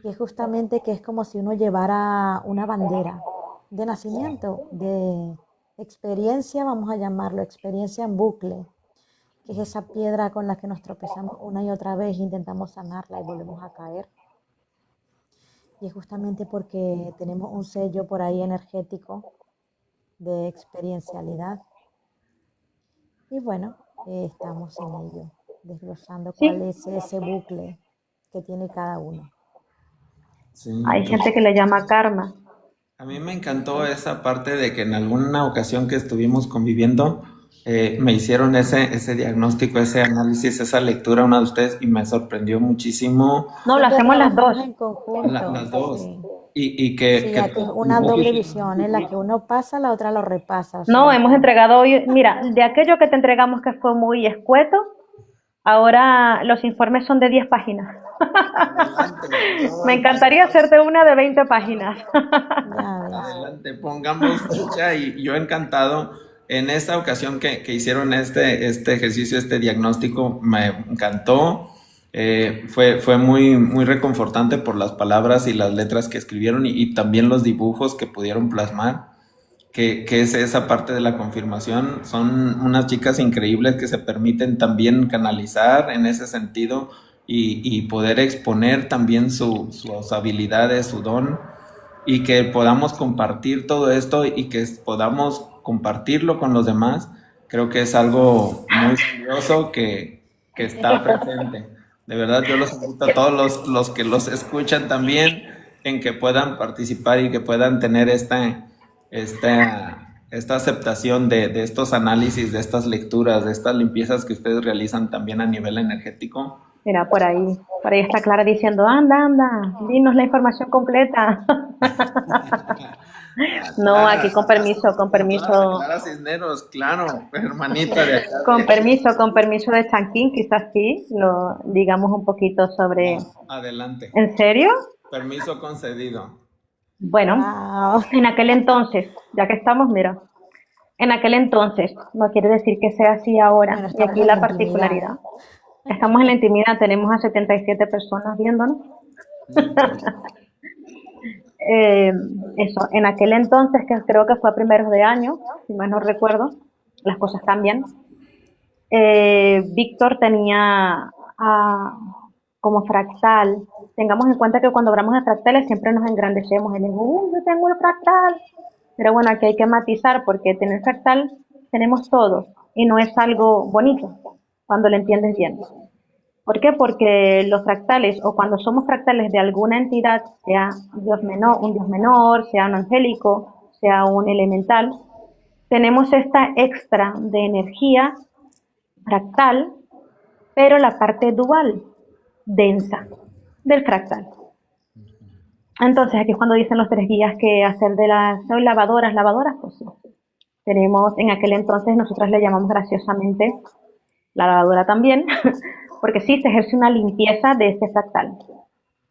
Y es justamente que es como si uno llevara una bandera de nacimiento, de experiencia, vamos a llamarlo, experiencia en bucle, que es esa piedra con la que nos tropezamos una y otra vez, intentamos sanarla y volvemos a caer. Y es justamente porque tenemos un sello por ahí energético de experiencialidad. Y bueno, estamos en ello, desglosando cuál Sí, es ese bucle que tiene cada uno. Sí, hay pues gente que le llama karma. a mí me encantó esa parte de que en alguna ocasión que estuvimos conviviendo, me hicieron ese diagnóstico, ese análisis, esa lectura una de ustedes y me sorprendió muchísimo No, lo Siempre hacemos las trabajamos dos. en conjunto, las dos. sí. Y Sí, que aquí es una doble visión, en la que uno pasa, la otra lo repasa, o No, sea hemos que entregado hoy, mira, de aquello que te entregamos que fue muy escueto, ahora los informes son de 10 páginas. adelante, Me no, encantaría hacerte una de 20 páginas. ya ves. adelante, pongamos fecha y yo encantado. En esta ocasión que hicieron este ejercicio, este diagnóstico, me encantó. Fue muy reconfortante por las palabras y las letras que escribieron y también los dibujos que pudieron plasmar, que es esa parte de la confirmación. Son unas chicas increíbles que se permiten también canalizar en ese sentido y poder exponer también sus habilidades, su don y que podamos compartir todo esto y que podamos compartirlo con los demás, creo que es algo muy valioso que está presente. De verdad, yo los invito a todos los que los escuchan también en que puedan participar y que puedan tener esta esta aceptación de estos análisis, de estas lecturas, de estas limpiezas que ustedes realizan también a nivel energético. Mira, por ahí está Clara diciendo, anda, anda, dinos la información completa. No, aquí con permiso, Clara Cisneros, claro, hermanita de acá de... con permiso de Chanquín, quizás sí, lo digamos un poquito sobre. Adelante. ¿En serio? Permiso concedido. Bueno, Wow. en aquel entonces, ya que estamos, mira, en aquel entonces, no quiere decir que sea así ahora, Bueno, y estamos aquí en la la intimidad, particularidad. ¿eh? Estamos en la intimidad, tenemos a 77 personas viéndonos. No importa. Eh, Eso, en aquel entonces, que creo que fue a primeros de año, si mal no recuerdo, las cosas cambian. Víctor tenía como fractal. Tengamos en cuenta que cuando hablamos de fractales siempre nos engrandecemos y digo, yo tengo el fractal. Pero bueno, aquí hay que matizar porque tener fractal tenemos todos y no es algo bonito cuando lo entiendes bien. ¿Por qué? Porque los fractales, o cuando somos fractales de alguna entidad, sea Dios menor, un Dios menor, sea un angélico, sea un elemental, tenemos esta extra de energía fractal, pero la parte dual, densa, del fractal. Entonces, aquí es cuando dicen los tres guías que hacer de las ¿no? lavadoras, pues sí. Tenemos, en aquel entonces, nosotros le llamamos graciosamente la lavadora también, porque sí se ejerce una limpieza de este fractal.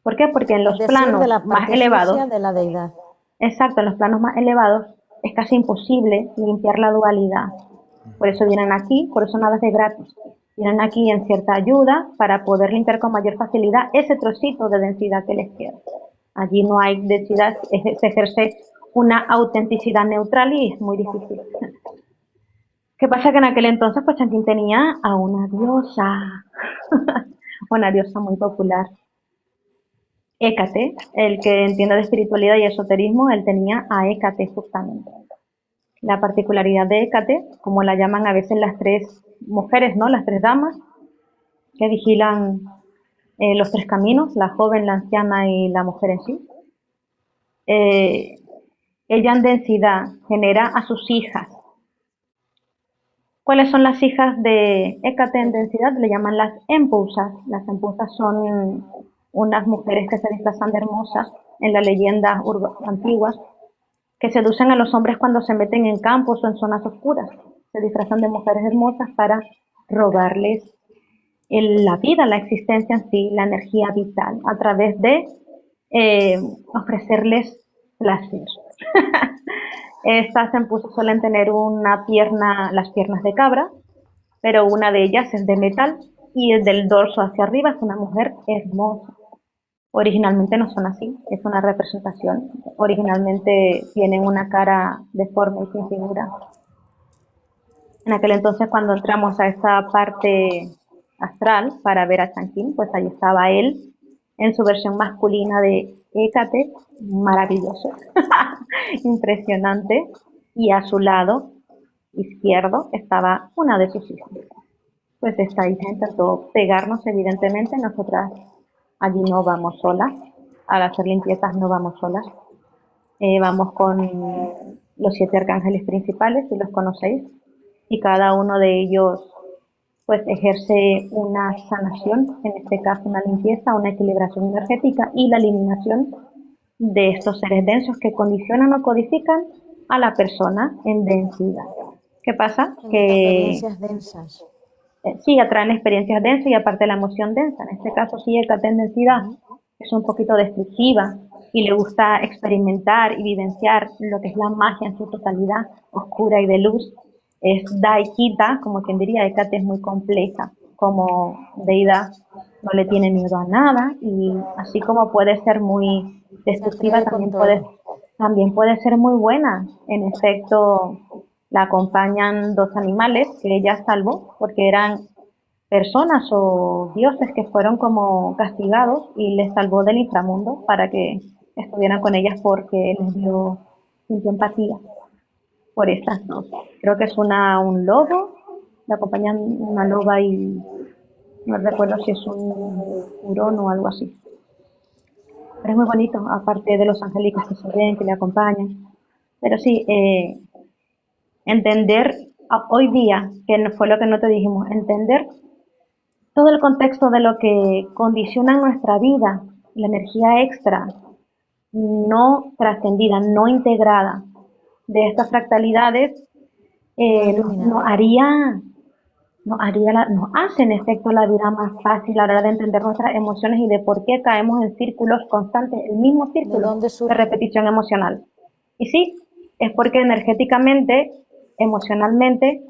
¿Por qué? Porque en Es los decir, de planos la más parte sucia elevados, de la deidad. exacto, en los planos más elevados, es casi imposible limpiar la dualidad. Por eso vienen aquí, por eso nada es de gratis. Vienen aquí en cierta ayuda para poder limpiar con mayor facilidad ese trocito de densidad que les queda. Allí no hay densidad, se ejerce una autenticidad neutral y es muy difícil. ¿Qué pasa? Que en aquel entonces pues Chanquín tenía a una diosa muy popular, Hécate, el que entiende de espiritualidad y esoterismo, él tenía a Hécate justamente. La particularidad de Hécate, como la llaman a veces las tres mujeres, ¿no? Las tres damas que vigilan los tres caminos, la joven, la anciana y la mujer en sí. Eh, Ella en densidad genera a sus hijas. ¿Cuáles son las hijas de Hécate en densidad? Le llaman las empusas. Las empusas son unas mujeres que se disfrazan de hermosas en las leyendas antiguas, que seducen a los hombres cuando se meten en campos o en zonas oscuras. Se disfrazan de mujeres hermosas para robarles la vida, la existencia en sí, la energía vital, a través de ofrecerles placer. Estas empusas suelen tener las piernas de cabra, pero una de ellas es de metal y el del dorso hacia arriba es una mujer hermosa. Originalmente no son así, es una representación. Originalmente tienen una cara deforme y sin figura. En aquel entonces, cuando entramos a esa parte astral para ver a Chanquín, pues ahí estaba él en su versión masculina de Hécate, maravilloso, impresionante, y a su lado izquierdo estaba una de sus hijas. Pues esta hija intentó pegarnos, evidentemente, nosotras allí no vamos solas, al hacer limpiezas no vamos solas, vamos con los 7 arcángeles principales, si los conocéis, y cada uno de ellos pues ejerce una sanación, en este caso una limpieza, una equilibración energética y la eliminación de estos seres densos que condicionan o codifican a la persona en densidad. ¿Qué pasa? Que Experiencias densas. sí atraen experiencias densas y aparte la emoción densa. En este caso sí, esta densidad es un poquito destructiva y le gusta experimentar y vivenciar lo que es la magia en su totalidad, oscura y de luz. Es da y quita, como quien diría, Hécate es muy compleja como deidad, no le tiene miedo a nada y así como puede ser muy Se destructiva, atreve con todo. también puede ser muy buena. En efecto, la acompañan 2 animales que ella salvó porque eran personas o dioses que fueron como castigados y les salvó del inframundo para que estuvieran con ellas porque les dio sintió empatía por estas dos. Creo que es un lobo, la acompañan una loba y no recuerdo si es un hurón o algo así. Pero es muy bonito, aparte de los angélicos que se ven, que le acompañan. Pero sí, Entender hoy día, que fue lo que no te dijimos, entender todo el contexto de lo que condiciona nuestra vida, la energía extra, no trascendida, no integrada de estas fractalidades, Más nos iluminada. haría, nos hace en efecto la vida más fácil a la hora de entender nuestras emociones y de por qué caemos en círculos constantes, el mismo ¿De círculo dónde de surgen? repetición emocional. Y sí, es porque energéticamente, emocionalmente,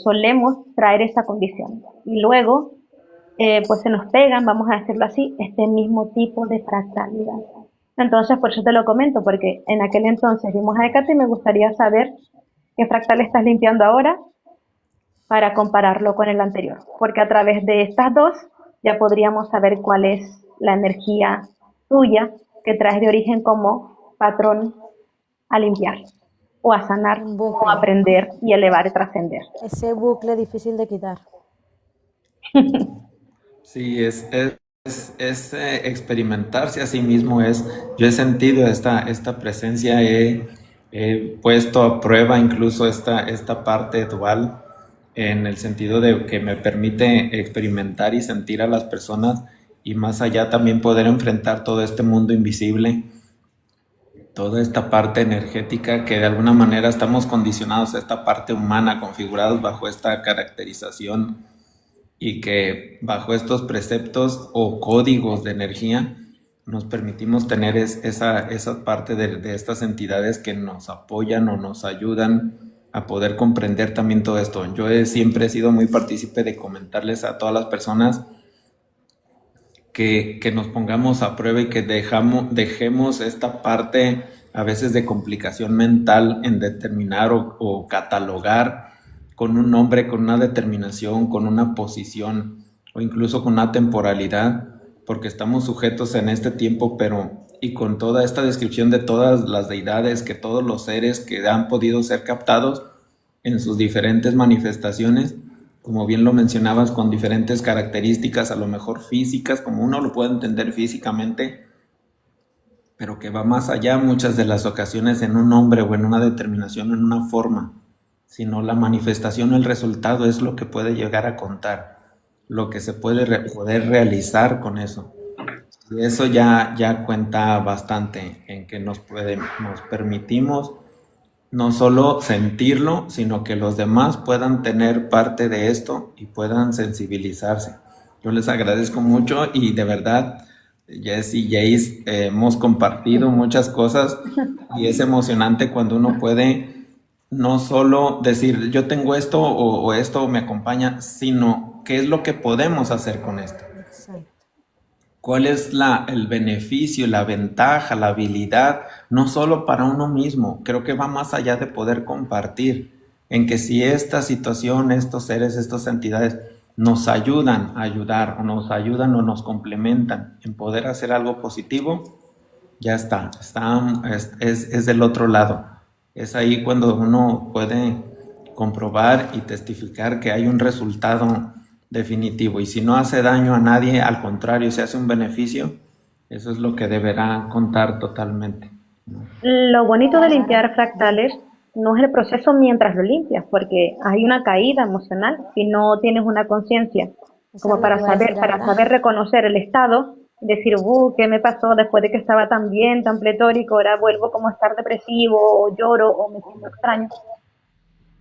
solemos traer esa condición. Y luego, pues se nos pegan, vamos a decirlo así, este mismo tipo de fractalidad. Entonces, por eso te lo comento, porque en aquel entonces vimos a Hécate y me gustaría saber qué fractal estás limpiando ahora para compararlo con el anterior. Porque a través de estas dos ya podríamos saber cuál es la energía tuya que traes de origen como patrón a limpiar, o a sanar, Un o a bucle. aprender y elevar y trascender. Ese bucle difícil de quitar. Sí, experimentarse a sí mismo es, yo he sentido esta presencia, he puesto a prueba incluso esta parte dual en el sentido de que me permite experimentar y sentir a las personas y más allá también poder enfrentar todo este mundo invisible, toda esta parte energética que de alguna manera estamos condicionados a esta parte humana, configurados bajo esta caracterización y que bajo estos preceptos o códigos de energía nos permitimos tener esa parte de estas entidades que nos apoyan o nos ayudan a poder comprender también todo esto. Siempre he sido muy partícipe de comentarles a todas las personas que nos pongamos a prueba y que dejemos esta parte a veces de complicación mental en determinar o catalogar con un nombre, con una determinación, con una posición o incluso con una temporalidad, porque estamos sujetos en este tiempo, pero y con toda esta descripción de todas las deidades, que todos los seres que han podido ser captados en sus diferentes manifestaciones, como bien lo mencionabas, con diferentes características, a lo mejor físicas, como uno lo puede entender físicamente, pero que va más allá muchas de las ocasiones en un nombre o en una determinación, en una forma, sino la manifestación, el resultado es lo que puede llegar a contar, lo que se puede poder realizar con eso. Y eso ya cuenta bastante en que nos permitimos no solo sentirlo, sino que los demás puedan tener parte de esto y puedan sensibilizarse. Yo les agradezco mucho y de verdad, Jess y Jace, hemos compartido muchas cosas y es emocionante cuando uno puede no solo decir yo tengo esto o esto me acompaña, sino qué es lo que podemos hacer con esto. Exacto. ¿Cuál es el beneficio, la ventaja, la habilidad? No solo para uno mismo, creo que va más allá de poder compartir, en que si esta situación, estos seres, estas entidades nos ayudan a ayudar, o nos ayudan o nos complementan en poder hacer algo positivo, ya es del otro lado. Es ahí cuando uno puede comprobar y testificar que hay un resultado definitivo. Y si no hace daño a nadie, al contrario, si hace un beneficio, eso es lo que deberá contar totalmente. Lo bonito de Claro. limpiar fractales no es el proceso mientras lo limpias, porque hay una caída emocional si no tienes una conciencia Eso es como lo que iba a decir para ahora. saber reconocer el estado, decir, ¿qué me pasó después de que estaba tan bien, tan pletórico? Ahora vuelvo como a estar depresivo, o lloro, o me siento extraño.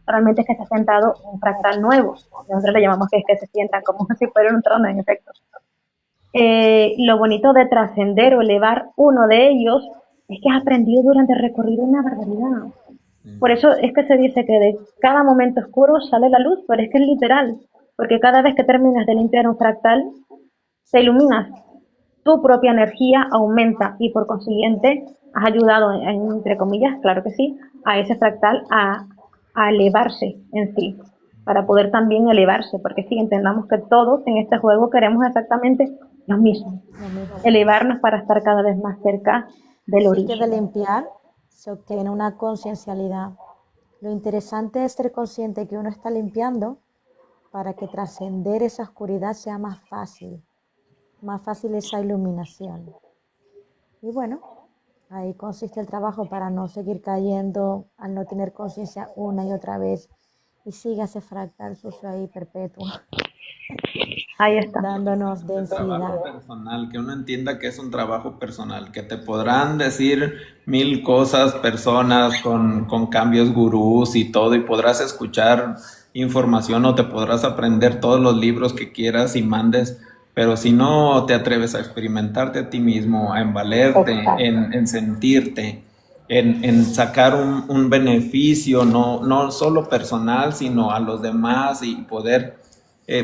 Realmente es que se ha sentado un fractal nuevo. Nosotros le llamamos que es que se sienta como si fuera un trono, en efecto. Lo bonito de trascender o elevar uno de ellos es que has aprendido durante el recorrido una barbaridad. Por eso es que se dice que de cada momento oscuro sale la luz, pero es que es literal, porque cada vez que terminas de limpiar un fractal, te iluminas, tu propia energía aumenta y por consiguiente has ayudado, entre comillas, claro que sí, a ese fractal a elevarse en sí, para poder también elevarse, porque sí, entendamos que todos en este juego queremos exactamente lo mismo, Lo mismo. elevarnos para estar cada vez más cerca del Así que de origen. limpiar se obtiene una conciencialidad. Lo interesante es ser consciente que uno está limpiando para que trascender esa oscuridad sea más fácil esa iluminación. Y bueno, Ahí consiste el trabajo para no seguir cayendo al no tener conciencia una y otra vez y sigue ese fractal sucio ahí perpetuo, Ahí está. dándonos Un trabajo densidad. personal, que uno entienda que es un trabajo personal, que te podrán decir mil cosas, personas con cambios gurús y todo, y podrás escuchar información o te podrás aprender todos los libros que quieras y mandes, pero si no te atreves a experimentarte a ti mismo, a envalerte, Exacto. en sentirte, en sacar un beneficio, no solo personal, sino a los demás y poder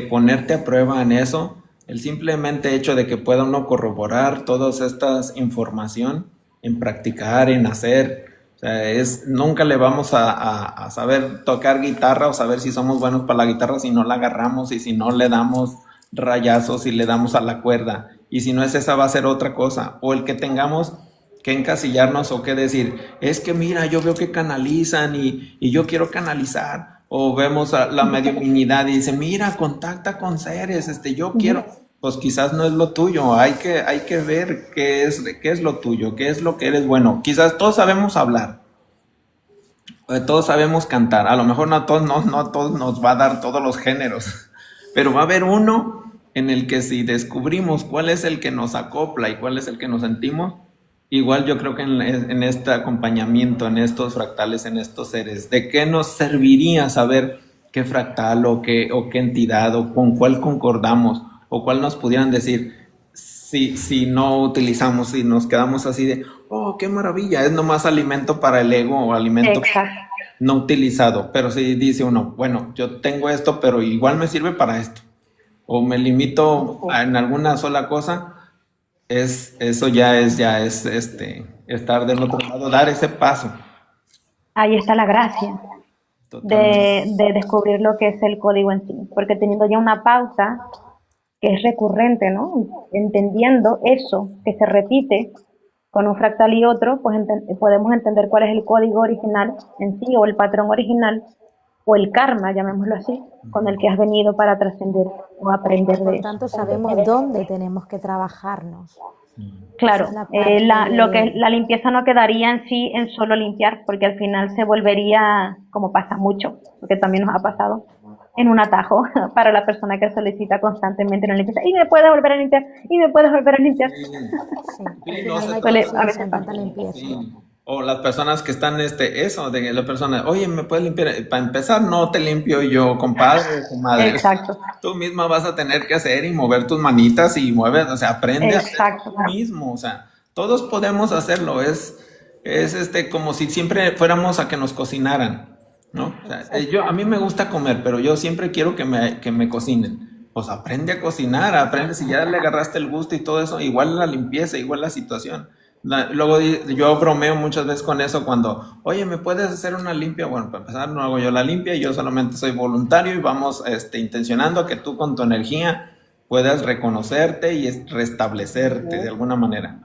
ponerte a prueba en eso, el simplemente hecho de que pueda uno corroborar todas estas información, en practicar, en hacer, o sea, nunca le vamos a saber tocar guitarra o saber si somos buenos para la guitarra si no la agarramos y si no le damos rayazos y le damos a la cuerda. Y si no es esa, va a ser otra cosa. O el que tengamos que encasillarnos o que decir, es que mira, yo veo que canalizan y yo quiero canalizar. O vemos a la mediunidad y dice, mira, contacta con seres, yo quiero. Pues quizás no es lo tuyo, hay que ver qué es lo tuyo, qué es lo que eres bueno. Quizás todos sabemos hablar, todos sabemos cantar, a lo mejor no a todos nos va a dar todos los géneros, pero va a haber uno en el que si descubrimos cuál es el que nos acopla y cuál es el que nos sentimos, igual yo creo que en este acompañamiento, en estos fractales, en estos seres, ¿de qué nos serviría saber qué fractal o qué entidad o con cuál concordamos o cuál nos pudieran decir si no utilizamos, si nos quedamos así de, oh, qué maravilla, es nomás alimento para el ego o alimento Exacto. no utilizado, pero si dice uno, bueno, yo tengo esto, pero igual me sirve para esto, o me limito en alguna sola cosa, eso ya es estar del otro lado, dar ese paso. Ahí está la gracia Totalmente. de descubrir lo que es el código en sí. Porque teniendo ya una pauta que es recurrente, ¿no? Entendiendo eso que se repite con un fractal y otro, pues podemos entender cuál es el código original en sí, o el patrón original, o el karma, llamémoslo así, con el que has venido para trascender o aprender Y de por eso. tanto sabemos dónde tenemos que trabajarnos. Esa es Claro, la parte lo que de... la limpieza no quedaría en sí en solo limpiar, porque al final se volvería, como pasa mucho, porque también nos ha pasado, en un atajo para la persona que solicita constantemente una limpieza. Y me puedes volver a limpiar, y me puedes volver a limpiar. Sí, al Sí, no final no se hay A conciencia veces en pasa. tanta limpieza. sí. O las personas que están, eso, de la persona, oye, ¿me puedes limpiar? Para empezar, no te limpio yo, compadre o comadre. Exacto, Tú misma vas a tener que hacer y mover tus manitas y mueves, o sea, aprende a hacerlo exacto. tú mismo, o sea, todos podemos hacerlo, es como si siempre fuéramos a que nos cocinaran, ¿no? O sea, a mí me gusta comer, pero yo siempre quiero que me cocinen. Pues aprende a cocinar, aprende, si ya le agarraste el gusto y todo eso, igual la limpieza, igual la situación. Luego yo bromeo muchas veces con eso cuando, oye, ¿me puedes hacer una limpia? Bueno, para empezar, no hago yo la limpia, yo solamente soy voluntario y vamos intencionando que tú con tu energía puedas reconocerte y restablecerte de alguna manera.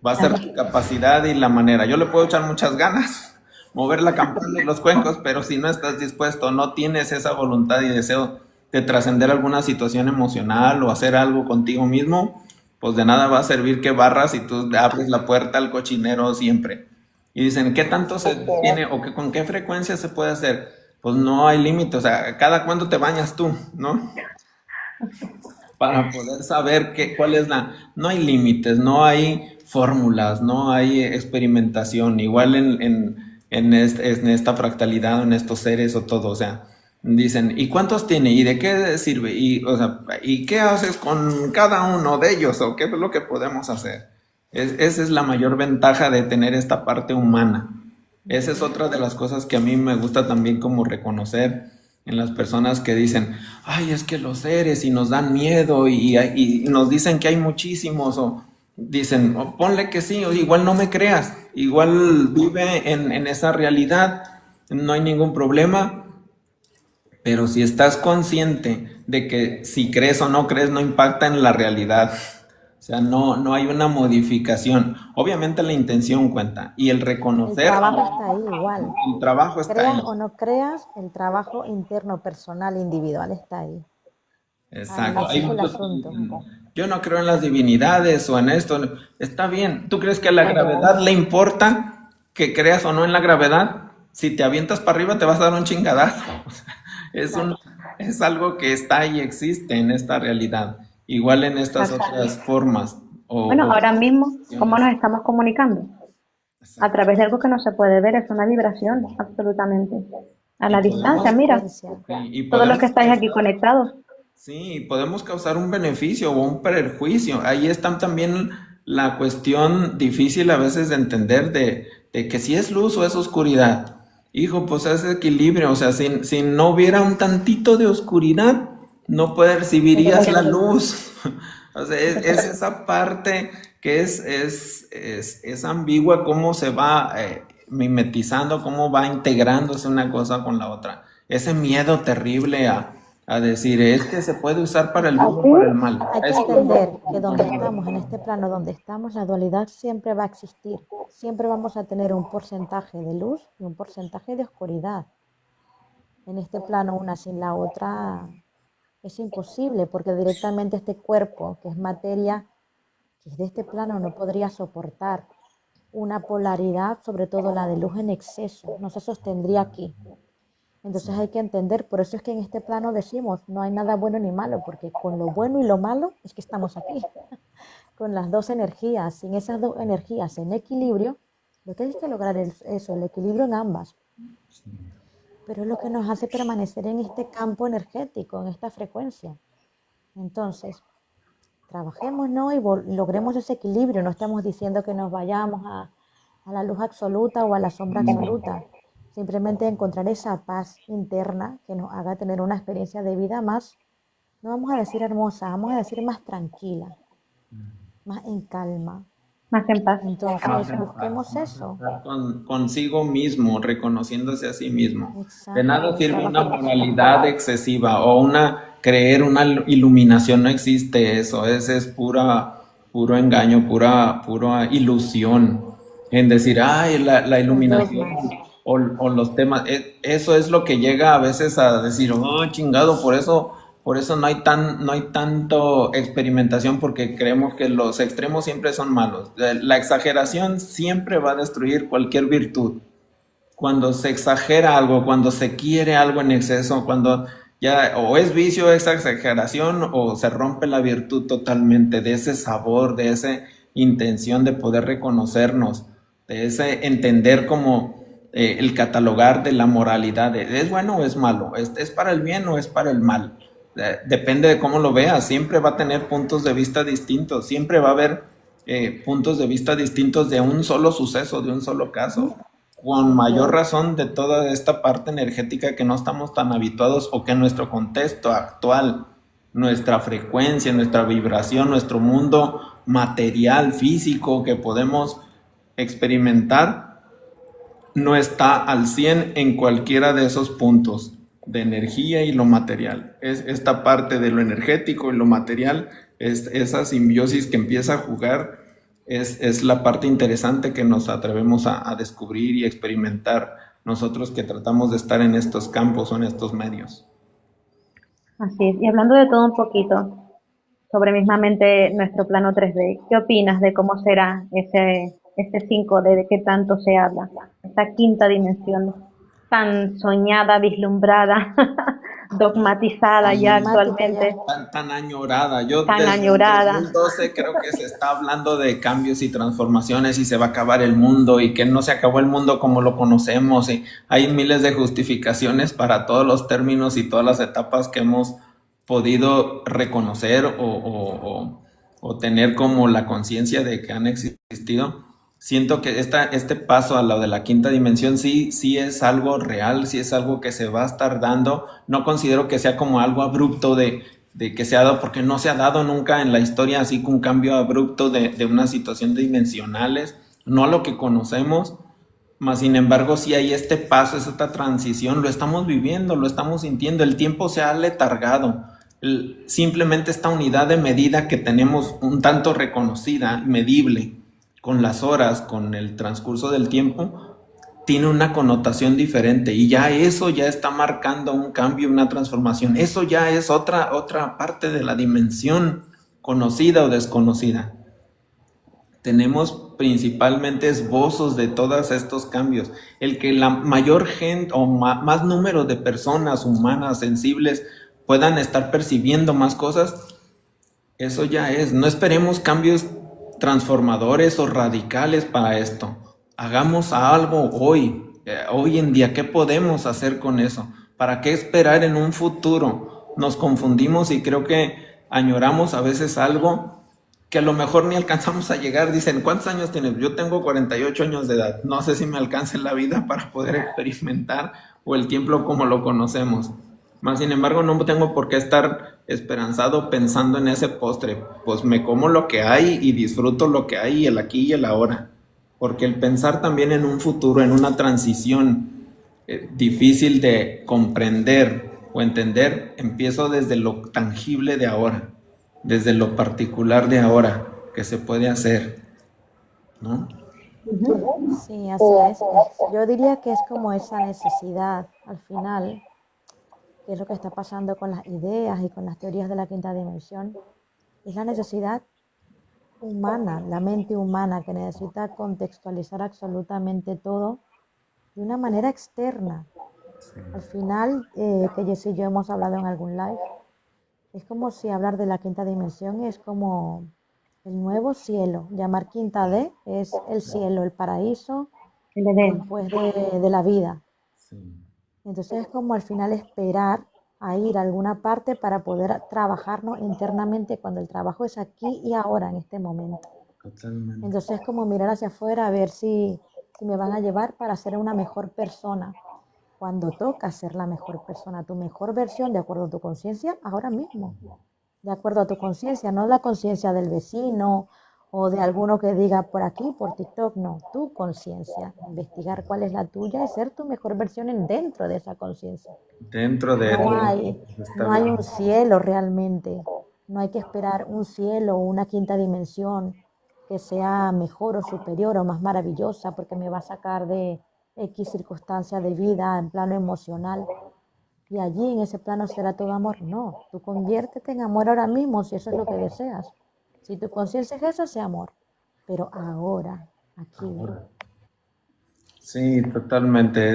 Va a ser tu capacidad y la manera. Yo le puedo echar muchas ganas, mover la campana y los cuencos, pero si no estás dispuesto, no tienes esa voluntad y deseo de trascender alguna situación emocional o hacer algo contigo mismo, pues de nada va a servir que barras y tú abres la puerta al cochinero siempre. Y dicen, ¿qué tanto se tiene o con qué frecuencia se puede hacer? Pues no hay límite, o sea, cada cuándo te bañas tú, ¿no? Para poder saber cuál es no hay límites, no hay fórmulas, no hay experimentación, igual en esta fractalidad, en estos seres o todo, o sea, dicen, ¿y cuántos tiene? ¿Y de qué sirve? Y, o sea, ¿y qué haces con cada uno de ellos? ¿O qué es lo que podemos hacer? Esa es la mayor ventaja de tener esta parte humana. Esa es otra de las cosas que a mí me gusta también como reconocer en las personas que dicen, ay, es que los seres y nos dan miedo y nos dicen que hay muchísimos o dicen, oh, ponle que sí, o igual no me creas, igual vive en esa realidad, no hay ningún problema, pero si estás consciente de que si crees o no crees no impacta en la realidad, o sea, no hay una modificación. Obviamente la intención cuenta y el El reconocer, trabajo está ahí igual. el trabajo está Creas ahí. o no creas, el trabajo interno, personal, individual está ahí. Ahí Exacto. ese es el asunto. yo no creo en las divinidades o en esto. Está bien. ¿Tú crees que a la gravedad le importa que creas o no en la gravedad? Si te avientas para arriba te vas a dar un chingadazo. O sea, es un, Exacto. es algo que está y existe en esta realidad. Igual en estas Exacto. otras formas Bueno, o ahora mismo, ¿cómo expresiones. nos estamos comunicando? A Exacto. través de algo que no se puede ver, es una vibración, absolutamente. A Y la Una distancia, podemos, mira, frecuencia. y todos los que podemos estáis aquí causar. conectados. Sí, podemos causar un beneficio o un perjuicio. Ahí está también la cuestión difícil a veces de entender de que si es luz o es oscuridad. Hijo, pues es equilibrio. O sea, si no hubiera un tantito de oscuridad, no percibirías la luz. O sea, es esa parte que es ambigua, cómo se va mimetizando, cómo va integrándose una cosa con la otra. Ese miedo terrible a decir, es que se puede usar para el bien o para el mal. Hay que Eso es lo entender que que donde tengo miedo. estamos, en este plano donde estamos, la dualidad siempre va a existir. Siempre vamos a tener un porcentaje de luz y un porcentaje de oscuridad. En este plano, una sin la otra es imposible, porque directamente este cuerpo, que es materia, que es de este plano, no podría soportar una polaridad, sobre todo la de luz en exceso. No se sostendría aquí. Entonces hay que entender, por eso es que en este plano decimos, no hay nada bueno ni malo, porque con lo bueno y lo malo es que estamos aquí, con las dos energías. Sin esas dos energías en equilibrio, lo que hay que lograr es eso, el equilibrio en ambas, pero es lo que nos hace permanecer en este campo energético, en esta frecuencia. Entonces, trabajemos, ¿no? Y logremos ese equilibrio. No estamos diciendo que nos vayamos a la luz absoluta o a la sombra absoluta. Simplemente encontrar esa paz interna que nos haga tener una experiencia de vida más, no vamos a decir hermosa, vamos a decir más tranquila, más en calma. Más en paz. Más Entonces, en paz, busquemos más en eso. paz consigo mismo, reconociéndose a sí mismo. De nada Exacto, sirve una trabajemos. moralidad excesiva o creer una iluminación, no existe eso, es puro engaño, pura ilusión en decir, ay, la Los iluminación dogmas. o los temas, eso es lo que llega a veces a decir, oh, chingado, por eso no hay tanto experimentación porque creemos que los extremos siempre son malos. La exageración siempre va a destruir cualquier virtud. Cuando se exagera algo, cuando se quiere algo en exceso, cuando ya o es vicio esa exageración o se rompe la virtud totalmente de ese sabor, de esa intención de poder reconocernos, de ese entender como el catalogar de la moralidad, es bueno o es malo, es para el bien o es para el mal. Depende de cómo lo veas, siempre va a tener puntos de vista distintos, siempre va a haber puntos de vista distintos de un solo suceso, de un solo caso, con mayor razón de toda esta parte energética que no estamos tan habituados o que en nuestro contexto actual, nuestra frecuencia, nuestra vibración, nuestro mundo material, físico que podemos experimentar, no está al 100 en cualquiera de esos puntos de energía y lo material. Es esta parte de lo energético y lo material, es esa simbiosis que empieza a jugar, es la parte interesante que nos atrevemos a descubrir y experimentar nosotros que tratamos de estar en estos campos o en estos medios. Así es. Y hablando de todo un poquito, sobre mismamente nuestro plano 3D, ¿qué opinas de cómo será ese 5D de que tanto se habla? Esta quinta dimensión tan soñada, vislumbrada, dogmatizada ya Enigmática actualmente, ya. Tan añorada. Yo tan desde el añorada. 2012 creo que se está hablando de cambios y transformaciones y se va a acabar el mundo y que no se acabó el mundo como lo conocemos y hay miles de justificaciones para todos los términos y todas las etapas que hemos podido reconocer o tener como la conciencia de que han existido. Siento que este paso a lo de la quinta dimensión sí es algo real, sí es algo que se va a estar dando. No considero que sea como algo abrupto de que se ha dado, porque no se ha dado nunca en la historia así un cambio abrupto de una situación dimensionales, no a lo que conocemos, mas sin embargo sí hay este paso, es esta transición, lo estamos viviendo, lo estamos sintiendo, el tiempo se ha letargado. Simplemente esta unidad de medida que tenemos un tanto reconocida, medible, con las horas, con el transcurso del tiempo, tiene una connotación diferente y ya eso ya está marcando un cambio, una transformación. Eso ya es otra parte de la dimensión conocida o desconocida. Tenemos principalmente esbozos de todos estos cambios. El que la mayor gente o más número de personas humanas sensibles puedan estar percibiendo más cosas, eso ya es. No esperemos cambios transformadores o radicales para esto. Hagamos algo hoy en día. ¿Qué podemos hacer con eso? ¿Para qué esperar en un futuro? Nos confundimos y creo que añoramos a veces algo que a lo mejor ni alcanzamos a llegar. Dicen, ¿cuántos años tienes? Yo tengo 48 años de edad. No sé si me alcance la vida para poder experimentar o el tiempo como lo conocemos. Más sin embargo, no tengo por qué estar esperanzado pensando en ese postre. Pues me como lo que hay y disfruto lo que hay, el aquí y el ahora. Porque el pensar también en un futuro, en una transición difícil de comprender o entender, empiezo desde lo tangible de ahora, desde lo particular de ahora, que se puede hacer, ¿no? Sí, así es. Yo diría que es como esa necesidad al final, que es lo que está pasando con las ideas y con las teorías de la quinta dimensión, es la necesidad humana, la mente humana que necesita contextualizar absolutamente todo de una manera externa. Al final, que Jessy y yo hemos hablado en algún live, es como si hablar de la quinta dimensión es como el nuevo cielo. Llamar quinta D es el cielo, el paraíso, El Edén. después de la vida. Entonces es como al final esperar a ir a alguna parte para poder trabajarnos internamente cuando el trabajo es aquí y ahora, en este momento. Totalmente. Entonces es como mirar hacia afuera a ver si me van a llevar para ser una mejor persona. Cuando toca ser la mejor persona, tu mejor versión de acuerdo a tu conciencia, ahora mismo. De acuerdo a tu conciencia, no la conciencia del vecino o de alguno que diga por aquí, por TikTok, no, tu conciencia. Investigar cuál es la tuya y ser tu mejor versión dentro de esa conciencia. Dentro de No hay un cielo realmente. No hay que esperar un cielo o una quinta dimensión que sea mejor o superior o más maravillosa porque me va a sacar de X circunstancia de vida en plano emocional. Y allí en ese plano será todo amor. No, tú conviértete en amor ahora mismo si eso es lo que deseas. Si tu conciencia es esa, sea amor. Pero ahora, aquí. Sí, totalmente.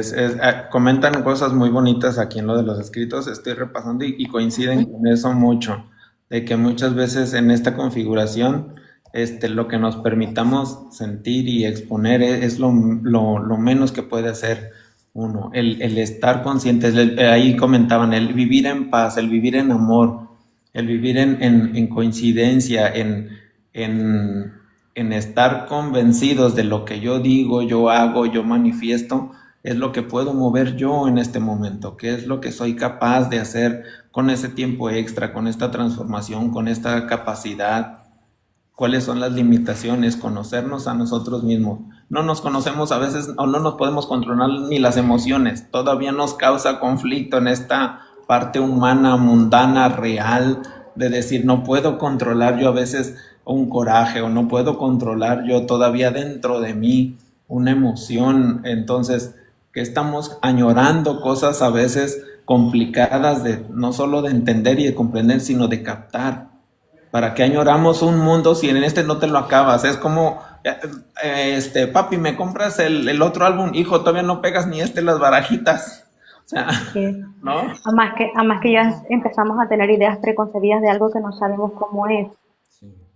Comentan cosas muy bonitas aquí en lo de los escritos. Estoy repasando y coinciden con eso mucho. De que muchas veces en esta configuración, lo que nos permitamos sentir y exponer es lo menos que puede hacer uno. El estar conscientes. Ahí comentaban, el vivir en paz, el vivir en amor, el vivir en coincidencia, en estar convencidos de lo que yo digo, yo hago, yo manifiesto, es lo que puedo mover yo en este momento, qué es lo que soy capaz de hacer con ese tiempo extra, con esta transformación, con esta capacidad, cuáles son las limitaciones, conocernos a nosotros mismos. No nos conocemos a veces o no nos podemos controlar ni las emociones, todavía nos causa conflicto en esta parte humana, mundana, real, de decir no puedo controlar yo a veces un coraje o no puedo controlar yo todavía dentro de mí una emoción. Entonces, que estamos añorando cosas a veces complicadas de no solo de entender y de comprender, sino de captar. ¿Para qué añoramos un mundo si en este no te lo acabas? Es como, papi, ¿me compras el otro álbum? Hijo, todavía no pegas ni las barajitas. O sea, Sí. ¿no? Además que ya empezamos a tener ideas preconcebidas de algo que no sabemos cómo es.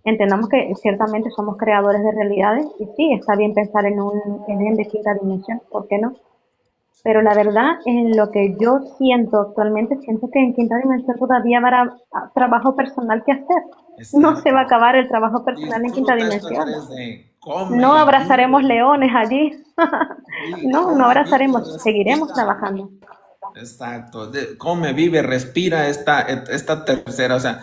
Entendamos que ciertamente somos creadores de realidades y sí, está bien pensar en un Edén de quinta dimensión, ¿por qué no? Pero la verdad, en lo que yo siento actualmente, siento que en quinta dimensión todavía habrá trabajo personal que hacer. No se va a acabar el trabajo personal en quinta dimensión. No abrazaremos leones allí. No abrazaremos, seguiremos trabajando. Exacto, come, vive, respira esta tercera, o sea,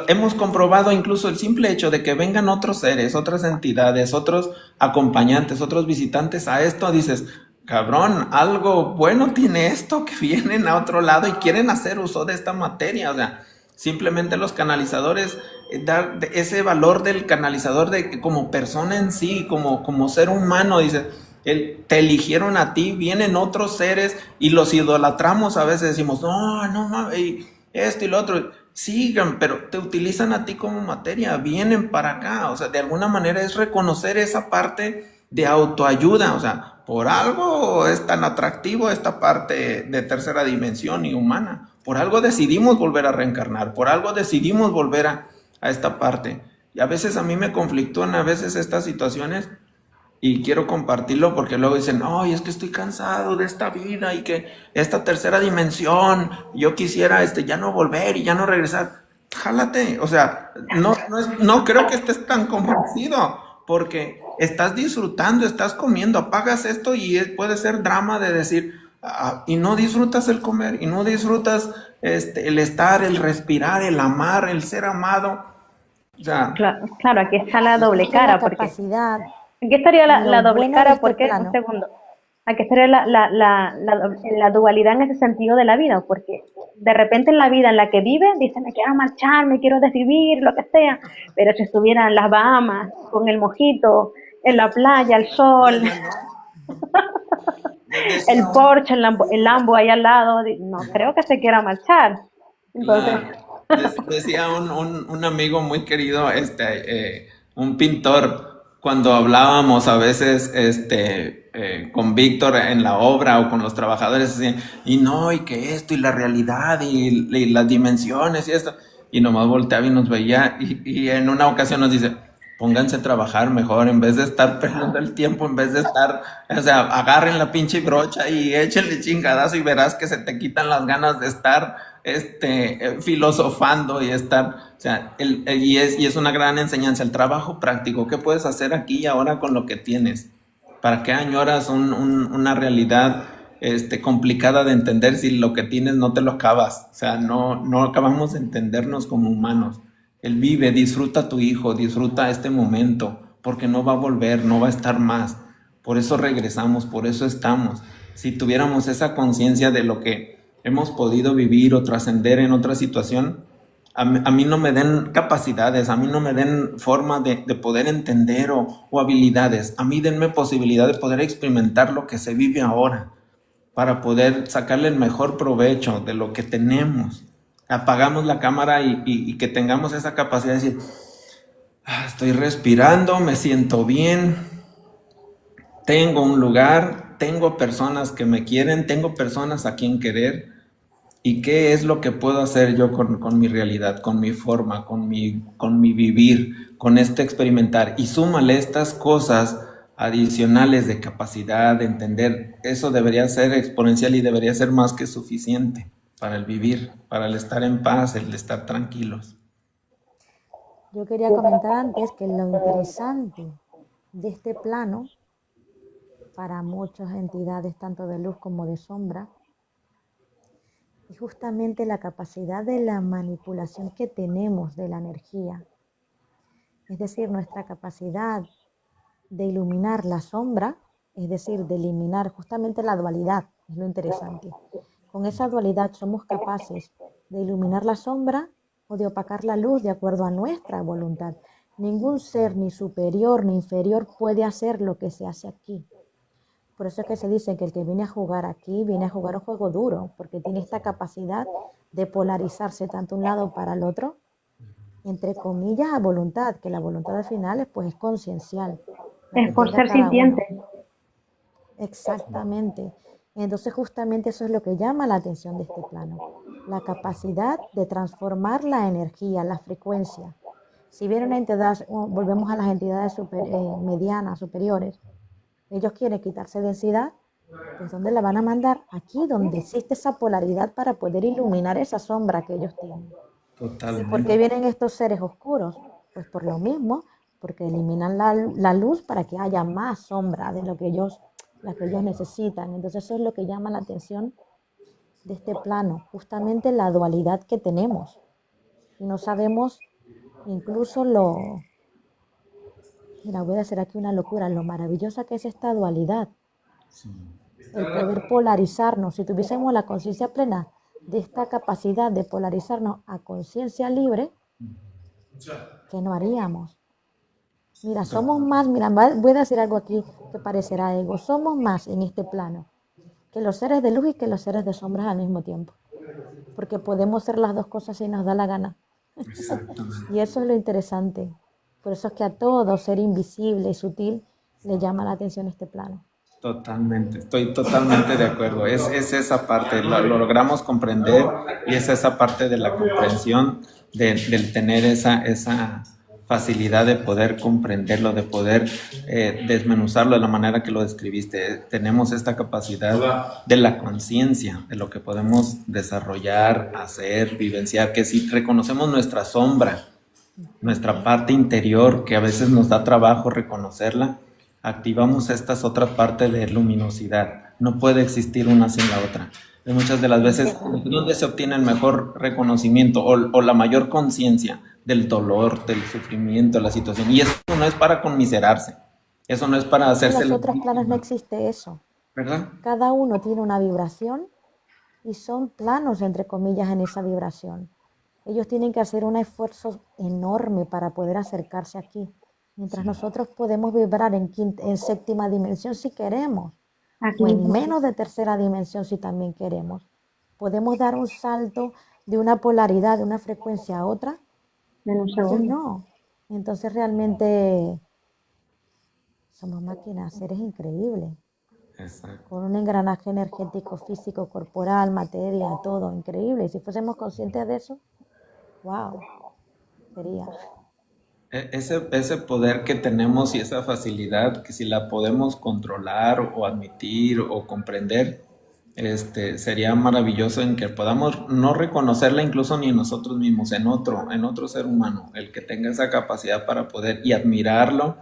hemos comprobado incluso el simple hecho de que vengan otros seres, otras entidades, otros acompañantes, otros visitantes a esto, dices, cabrón, algo bueno tiene esto, que vienen a otro lado y quieren hacer uso de esta materia, o sea, simplemente los canalizadores, dar ese valor del canalizador de como persona en sí, como ser humano, dices, te eligieron a ti, vienen otros seres y los idolatramos a veces, decimos, no, y esto y lo otro, sigan, pero te utilizan a ti como materia, vienen para acá, o sea, de alguna manera es reconocer esa parte de autoayuda, o sea, por algo es tan atractivo esta parte de tercera dimensión y humana, por algo decidimos volver a reencarnar, por algo decidimos volver a esta parte. Y a veces a mí me conflictúan a veces estas situaciones y quiero compartirlo porque luego dicen, no, y es que estoy cansado de esta vida y que esta tercera dimensión, yo quisiera ya no volver y ya no regresar. Jálate, o sea, no creo que estés tan convencido porque estás disfrutando, estás comiendo, apagas esto y puede ser drama de decir, y no disfrutas el comer, y no disfrutas el estar, el respirar, el amar, el ser amado. O sea, Claro, claro, aquí está la doble Justamente la cara, porque capacidad aquí estaría y la lo doble bueno de cara, este porque, un plano. segundo, aquí estaría la dualidad en ese sentido de la vida, porque de repente en la vida en la que vive, dice, me quiero marchar, me quiero desvivir, lo que sea, pero si estuviera en las Bahamas, con el mojito, en la playa, el ya, sol, ya no. Decía el Porsche, el Lambo ahí al lado, no creo que se quiera marchar. Entonces, claro. Decía un amigo muy querido, un pintor, cuando hablábamos a veces con Víctor en la obra o con los trabajadores, decían, y no, y que esto, y la realidad, y las dimensiones, y esto. Y nomás volteaba y nos veía, y en una ocasión nos dice, pónganse a trabajar mejor, en vez de estar perdiendo el tiempo, en vez de estar, o sea, agarren la pinche brocha y échenle chingadazo y verás que se te quitan las ganas de estar filosofando y estar, o sea, y es una gran enseñanza, el trabajo práctico, ¿qué puedes hacer aquí y ahora con lo que tienes? ¿Para qué añoras una realidad complicada de entender si lo que tienes no te lo acabas? O sea, no acabamos de entendernos como humanos. Él vive, disfruta a tu hijo, disfruta este momento, porque no va a volver, no va a estar más. Por eso regresamos, por eso estamos. Si tuviéramos esa conciencia de lo que hemos podido vivir o trascender en otra situación, a mí no me den capacidades, a mí no me den forma de poder entender o habilidades, a mí denme posibilidad de poder experimentar lo que se vive ahora, para poder sacarle el mejor provecho de lo que tenemos. Apagamos la cámara y que tengamos esa capacidad de decir, estoy respirando, me siento bien, tengo un lugar, tengo personas que me quieren, tengo personas a quien querer. ¿Y qué es lo que puedo hacer yo con mi realidad, con mi forma, con mi vivir, con este experimentar? Y súmale estas cosas adicionales de capacidad, de entender. Eso debería ser exponencial y debería ser más que suficiente para el vivir, para el estar en paz, el estar tranquilos. Yo quería comentar antes que lo interesante de este plano para muchas entidades, tanto de luz como de sombra, es justamente la capacidad de la manipulación que tenemos de la energía. Es decir, nuestra capacidad de iluminar la sombra, es decir, de eliminar justamente la dualidad, es lo interesante. Con esa dualidad somos capaces de iluminar la sombra o de opacar la luz de acuerdo a nuestra voluntad. Ningún ser, ni superior ni inferior, puede hacer lo que se hace aquí. Por eso es que se dice que el que viene a jugar aquí, viene a jugar un juego duro, porque tiene esta capacidad de polarizarse tanto un lado para el otro, entre comillas, a voluntad, que la voluntad al final es conciencial, la que es por tenga ser cada uno. sintiente. Exactamente. Entonces justamente eso es lo que llama la atención de este plano, la capacidad de transformar la energía, la frecuencia. Si viene una entidad, volvemos a las entidades medianas, superiores, ellos quieren quitarse densidad, pues ¿dónde la van a mandar? Aquí donde existe esa polaridad para poder iluminar esa sombra que ellos tienen. ¿Y por qué Totalmente. vienen estos seres oscuros? Pues por lo mismo, porque eliminan la luz para que haya más sombra de la que ellos necesitan. Entonces eso es lo que llama la atención de este plano, justamente la dualidad que tenemos. Y no sabemos incluso mira, voy a hacer aquí una locura, lo maravillosa que es esta dualidad, Sí. el poder polarizarnos. Si tuviésemos la conciencia plena de esta capacidad de polarizarnos a conciencia libre, ¿qué no haríamos? Mira, somos más, mira, voy a decir algo aquí que parecerá ego, somos más en este plano que los seres de luz y que los seres de sombras al mismo tiempo. porque podemos ser las dos cosas si nos da la gana. Exactamente. Y eso es lo interesante. Por eso es que a todo ser invisible y sutil le llama la atención este plano. Totalmente, estoy totalmente de acuerdo. Es esa parte, lo logramos comprender y es esa parte de la comprensión, del tener esa facilidad de poder comprenderlo, de poder desmenuzarlo de la manera que lo describiste. Tenemos esta capacidad de la conciencia, de lo que podemos desarrollar, hacer, vivenciar, que si reconocemos nuestra sombra, nuestra parte interior, que a veces nos da trabajo reconocerla, activamos estas otras partes de luminosidad. No puede existir una sin la otra. Y muchas de las veces, ¿dónde se obtiene el mejor reconocimiento o la mayor conciencia del dolor, del sufrimiento, de la situación? Y eso no es para conmiserarse, eso no es para En hacerse los la otros planos no víctima, existe eso. ¿verdad? Cada uno tiene una vibración y son planos, entre comillas, en esa vibración. Ellos tienen que hacer un esfuerzo enorme para poder acercarse aquí, mientras nosotros podemos vibrar en séptima dimensión si queremos, Aquí o en mismo, menos de tercera dimensión si también queremos. Podemos dar un salto de una polaridad, de una frecuencia a otra, en un ellos segundo. no. Entonces realmente somos máquinas, seres increíbles, Exacto. con un engranaje energético, físico, corporal, materia, todo increíble. Y si fuésemos conscientes de eso, wow, sería. Ese poder que tenemos y esa facilidad que si la podemos controlar o admitir o comprender, sería maravilloso en que podamos no reconocerla incluso ni en nosotros mismos, en otro ser humano, el que tenga esa capacidad para poder y admirarlo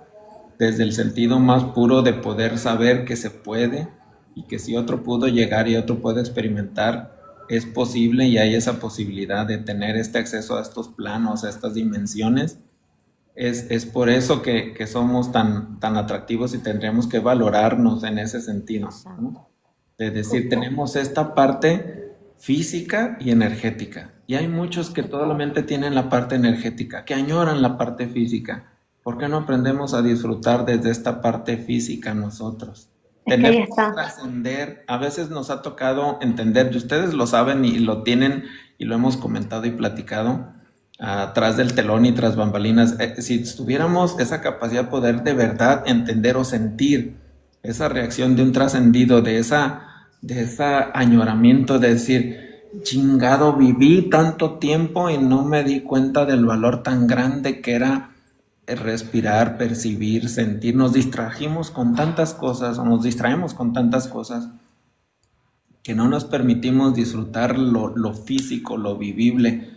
desde el sentido más puro de poder saber que se puede y que si otro pudo llegar y otro puede experimentar, es posible y hay esa posibilidad de tener este acceso a estos planos, a estas dimensiones. Es por eso que somos tan atractivos y tendríamos que valorarnos en ese sentido, ¿no? Exacto. De decir, tenemos esta parte física y energética. Y hay muchos que solamente tienen la parte energética, que añoran la parte física. ¿Por qué no aprendemos a disfrutar desde esta parte física nosotros? Es que ahí Tenemos que está. trascender. A veces nos ha tocado entender, y ustedes lo saben y lo tienen y lo hemos comentado y platicado, atrás del telón y tras bambalinas. Si tuviéramos esa capacidad de poder de verdad entender o sentir esa reacción de un trascendido, de esa añoramiento de decir, chingado, viví tanto tiempo y no me di cuenta del valor tan grande que era respirar, percibir, sentir. Nos distrajimos con tantas cosas, o nos distraemos con tantas cosas, que no nos permitimos disfrutar lo físico, lo vivible.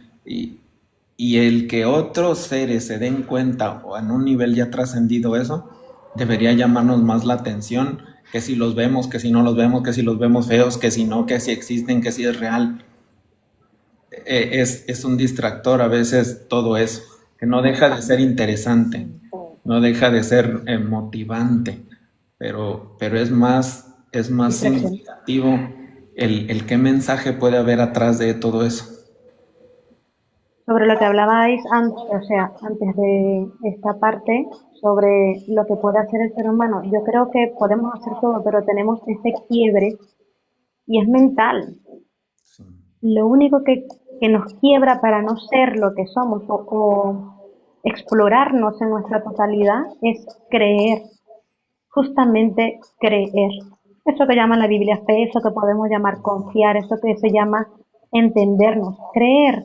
Y el que otros seres se den cuenta o en un nivel ya trascendido eso, debería llamarnos más la atención que si los vemos, que si no los vemos, que si los vemos feos, que si no, que si existen, que si es real. Es un distractor a veces todo eso, que no deja de ser interesante, no deja de ser motivante, pero es más Distracción. significativo el qué mensaje puede haber atrás de todo eso. Sobre lo que hablabais antes, o sea, antes de esta parte, sobre lo que puede hacer el ser humano, yo creo que podemos hacer todo, pero tenemos ese quiebre y es mental. Sí, Lo único que nos quiebra para no ser lo que somos o explorarnos en nuestra totalidad es creer, justamente creer. Eso que llama la Biblia fe, eso que podemos llamar confiar, eso que se llama entendernos, creer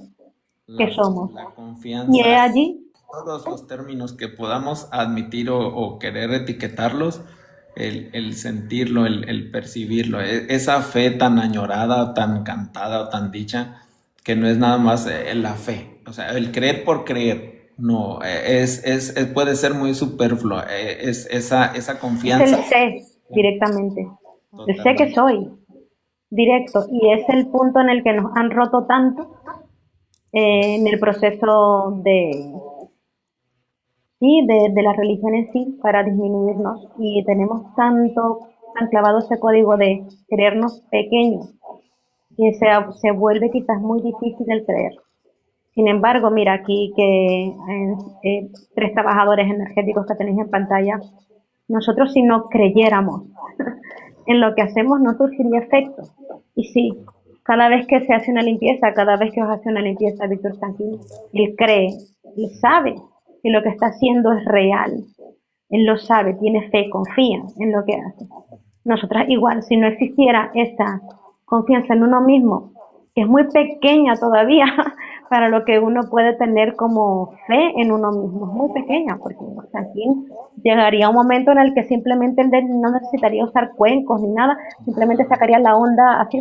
que somos. la Y confianza, es allí, todos los términos que podamos admitir o querer etiquetarlos, el sentirlo, el percibirlo, esa fe tan añorada, tan cantada, tan dicha, que no es nada más la fe, o sea, el creer por creer, no, puede ser muy superfluo, es esa es el confianza sé directamente, el sé que totalmente. soy, directo. Y es el punto en el que nos han roto tanto en el proceso sí, de la religión en sí para disminuirnos y tenemos tan clavado ese código de creernos pequeños que se vuelve quizás muy difícil el creer. Sin embargo, mira aquí que tres trabajadores energéticos que tenéis en pantalla, nosotros si no creyéramos en lo que hacemos no surgiría efecto. Y sí, Cada vez que se hace una limpieza, cada vez que os hace una limpieza, Víctor Franklin, él cree, él sabe que lo que está haciendo es real. Él lo sabe, tiene fe, confía en lo que hace. Nosotras igual, si no existiera esa confianza en uno mismo, que es muy pequeña todavía para lo que uno puede tener como fe en uno mismo, es muy pequeña, porque aquí llegaría un momento en el que simplemente no necesitaría usar cuencos ni nada, simplemente sacaría la onda así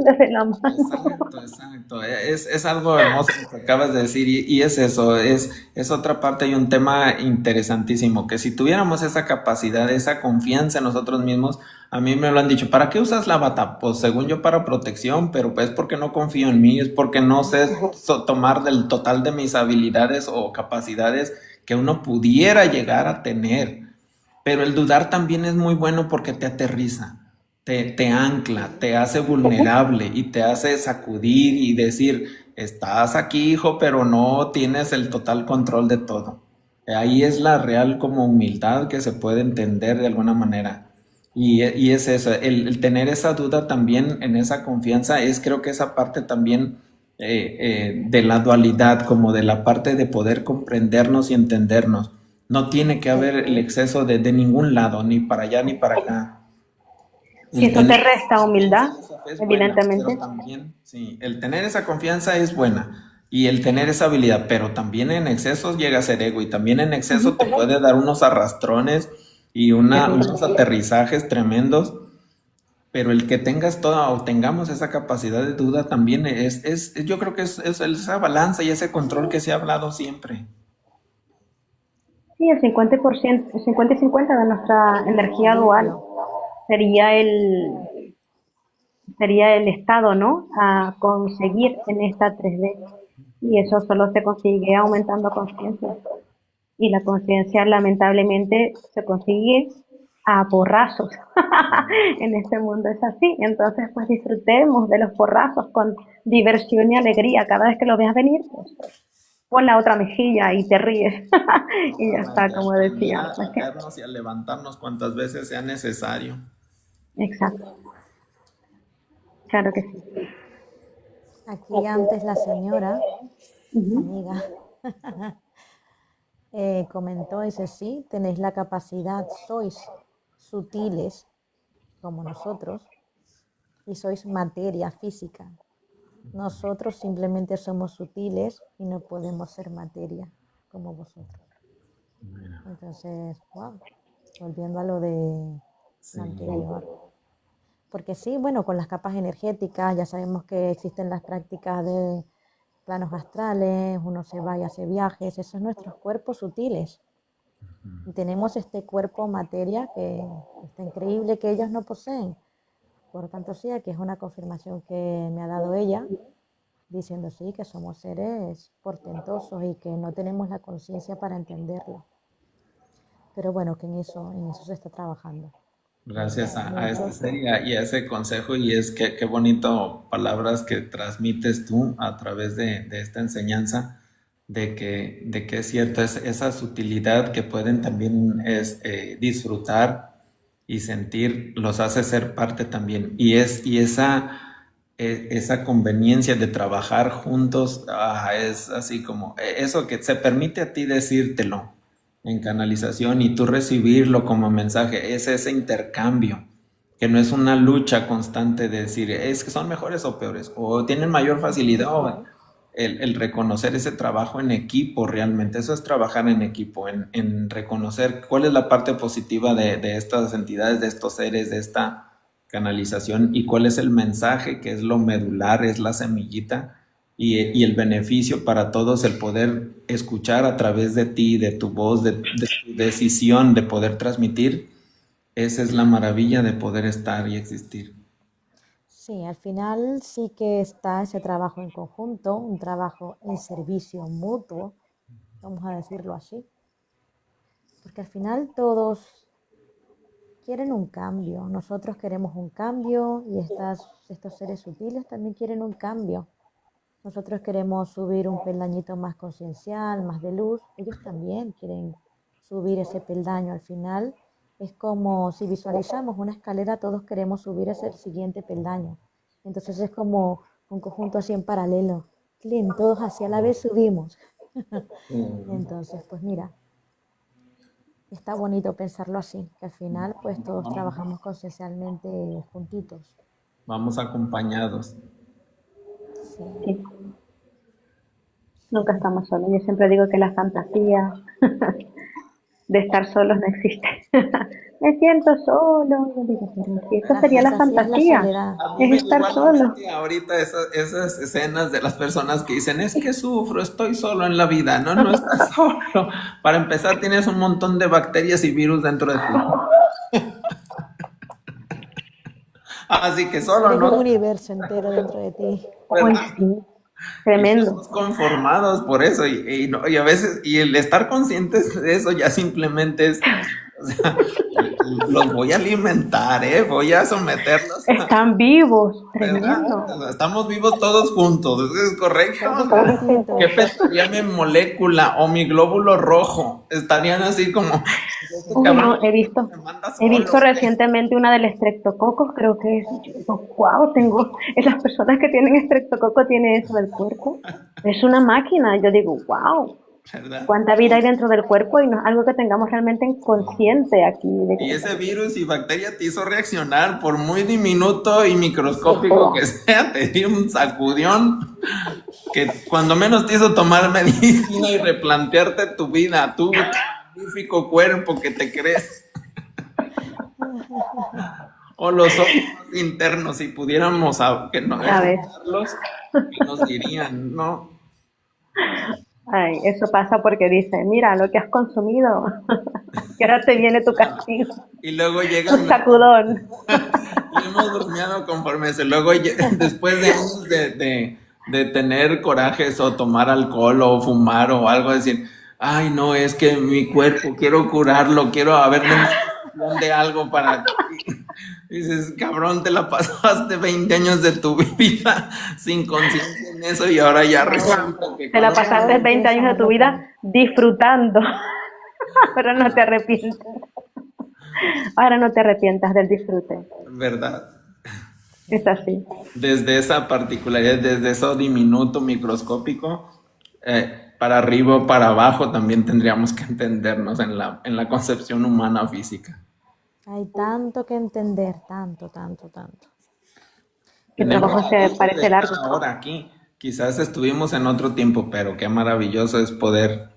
desde la mano. Exacto, exacto. Es algo hermoso lo que acabas de decir y es eso, es otra parte y un tema interesantísimo, que si tuviéramos esa capacidad, esa confianza en nosotros mismos, a mí me lo han dicho, ¿para qué usas la bata? Pues según yo para protección, pero pues porque no confío en mí, es porque no sé tomar del total de mis habilidades o capacidades que uno pudiera llegar a tener. Pero el dudar también es muy bueno porque te aterriza, te ancla, te hace vulnerable y te hace sacudir y decir, estás aquí, hijo, pero no tienes el total control de todo. Ahí es la real como humildad que se puede entender de alguna manera. Y es eso, el tener esa duda también en esa confianza es creo que esa parte también de la dualidad, como de la parte de poder comprendernos y entendernos. No tiene que haber el exceso de ningún lado, ni para allá ni para acá. Si El eso te tener esa resta humildad, confianza es buena, pero evidentemente, también, sí, el tener esa confianza es buena y el tener esa habilidad, pero también en exceso llega a ser ego y también en exceso te puede dar unos arrastrones y unos aterrizajes tremendos, pero el que tengas toda o tengamos esa capacidad de duda también yo creo que es esa balanza y ese control que se ha hablado siempre. sí, el 50%, el 50 y 50 de nuestra el energía dual equilibrio. sería sería el estado, ¿no? A conseguir en esta 3D. Y eso solo se consigue aumentando conciencia. Y la conciencia, lamentablemente, se consigue a porrazos. En este mundo es así. Entonces, pues disfrutemos de los porrazos con diversión y alegría. Cada vez que lo veas venir, pues pon la otra mejilla y te ríes. Y ya está, Exactamente, como decía. Pues a caernos y a levantarnos cuantas veces sea necesario. exacto, claro que sí. Aquí antes la señora, Ujú. amiga, comentó, dice, sí, tenéis la capacidad, sois sutiles como nosotros y sois materia física. Nosotros simplemente somos sutiles y no podemos ser materia como vosotros. Entonces, wow, volviendo a lo de lo Sí. anterior. Porque sí, bueno, con las capas energéticas ya sabemos que existen las prácticas de planos astrales, uno se va y hace viajes, esos son nuestros cuerpos sutiles. Y tenemos este cuerpo materia que está increíble que ellos no poseen. Por tanto, sí, aquí es una confirmación que me ha dado ella, diciendo sí, que somos seres portentosos y que no tenemos la conciencia para entenderlo. Pero bueno, que en eso se está trabajando. Gracias a este Muchos, ser y a ese consejo y es que qué bonito palabras que transmites tú a través de esta enseñanza de que es cierto, es esa sutilidad que pueden también disfrutar y sentir, los hace ser parte también. Y esa conveniencia de trabajar juntos, es así como eso que se permite a ti decírtelo en canalización y tú recibirlo como mensaje, es ese intercambio, que no es una lucha constante de decir, es que son mejores o peores, o tienen mayor facilidad, o el reconocer ese trabajo en equipo realmente, eso es trabajar en equipo, en reconocer cuál es la parte positiva de estas entidades, de estos seres, de esta canalización y cuál es el mensaje que es lo medular, es la semillita y el beneficio para todos, el poder escuchar a través de ti, de tu voz, de tu decisión de poder transmitir, esa es la maravilla de poder estar y existir. sí, al final sí que está ese trabajo en conjunto, un trabajo en servicio mutuo, vamos a decirlo así, porque al final todos quieren un cambio, nosotros queremos un cambio y estos seres sutiles también quieren un cambio. Nosotros queremos subir un peldañito más conciencial, más de luz, ellos también quieren subir ese peldaño. Al final es como si visualizamos una escalera, todos queremos subir ese siguiente peldaño. Entonces es como un conjunto así en paralelo. Clean, todos así a la vez subimos. Entonces, pues mira, está bonito pensarlo así, que al final pues todos trabajamos conciencialmente juntitos. Vamos acompañados. Sí. Sí, nunca estamos solos. Yo siempre digo que la fantasía de estar solos no existe. Me siento solo. Yo digo, pero si eso La sería la fantasía es la fantasía, soledad. A mí me es llegó estar a la solo. mente ahorita esas escenas de las personas que dicen, es que sufro, estoy solo en la vida. No, no estás solo. Para empezar, tienes un montón de bacterias y virus dentro de ti. Así que solo Eres un no, universo entero dentro de ti. Uy, ¿verdad? sí, Y tremendo. estamos conformados por eso. Y a veces, y el estar conscientes de eso ya simplemente es, o sea, los voy a alimentar, ¿eh? Voy a someterlos a, Están vivos, ¿verdad? tremendo. Estamos vivos todos juntos, ¿eso es correcto? Todos ¿Qué juntitos. pensaría mi molécula o mi glóbulo rojo? Estarían así como, este Uy, cabrón no, se manda he solo. visto recientemente una del estreptococo, creo que es, yo digo, wow, tengo, esas personas que tienen estreptococo tienen eso del cuerpo. Es una máquina, yo digo, wow, ¿Verdad? cuánta vida hay dentro del cuerpo y no es algo que tengamos realmente en consciente aquí. Y ese virus y bacteria te hizo reaccionar, por muy diminuto y microscópico que sea, te dio un sacudión que cuando menos te hizo tomar medicina y replantearte tu vida, tu magnífico cuerpo que te crees. O los ojos internos, si pudiéramos que no A ver, escucharlos, ¿qué nos dirían? No, ay, eso pasa porque dice, mira lo que has consumido, que ahora te viene tu castigo, y luego tu llegan, sacudón. y hemos bromeado conforme se luego, después de años de tener corajes o tomar alcohol o fumar o algo, decir, ay, no, es que mi cuerpo, quiero curarlo, quiero haber de algo para... Dices, cabrón, te la pasaste 20 años de tu vida sin conciencia en eso y ahora ya resulta que Te la cuando... pasaste 20 años de tu vida disfrutando, pero no te arrepientes. Ahora no te arrepientas del disfrute. ¿Verdad? Es así. Desde esa particularidad, desde eso diminuto microscópico, para arriba o para abajo también tendríamos que entendernos en la concepción humana física. Hay tanto que entender, tanto, tanto, tanto. El Tenemos trabajo el se gusto de parece estar largo. ahora aquí. Quizás estuvimos en otro tiempo, pero qué maravilloso es poder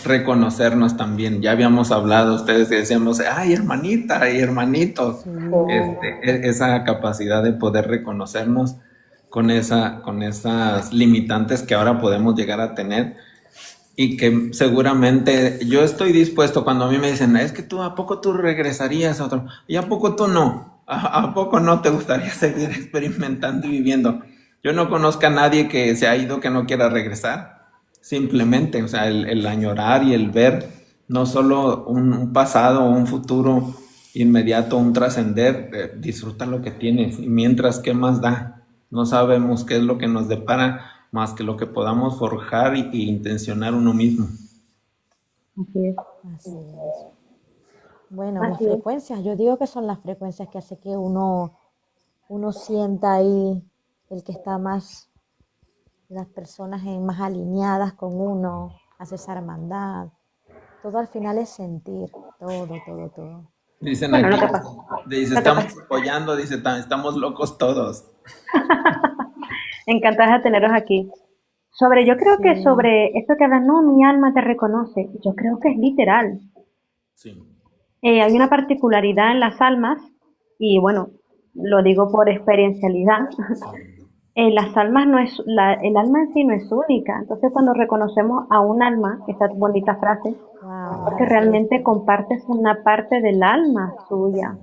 reconocernos también. Ya habíamos hablado, ustedes decíamos, ay, hermanita y hermanito, Sí. esa capacidad de poder reconocernos con esas limitantes que ahora podemos llegar a tener y que seguramente yo estoy dispuesto cuando a mí me dicen, es que tú, ¿a poco tú regresarías a otro? ¿Y a poco tú no? ¿A poco no te gustaría seguir experimentando y viviendo? Yo no conozco a nadie que se ha ido que no quiera regresar. Simplemente, o sea, el añorar y el ver no solo un pasado o un futuro inmediato, un trascender, disfruta lo que tienes y mientras, ¿qué más da? No sabemos qué es lo que nos depara más que lo que podamos forjar y intencionar uno mismo. Así es. Así es. Bueno, las Así es. frecuencias, yo digo que son las frecuencias que hace que uno sienta ahí el que está más, las personas más alineadas con uno, hace esa hermandad. Todo al final es sentir, todo, todo, todo. Dicen Bueno, aquí, lo que pasa. dice, Lo que estamos pasa. apoyando, dice, estamos locos todos. Encantada de teneros aquí. Yo creo que Sí, sobre esto que hablas, no, mi alma te reconoce. Yo creo que es literal. Sí. Hay una particularidad en las almas, y bueno, lo digo por experiencialidad. Las almas no es, el alma en sí no es única. Entonces, cuando reconocemos a un alma, esta bonita frase, wow, porque realmente compartes una parte del alma suya.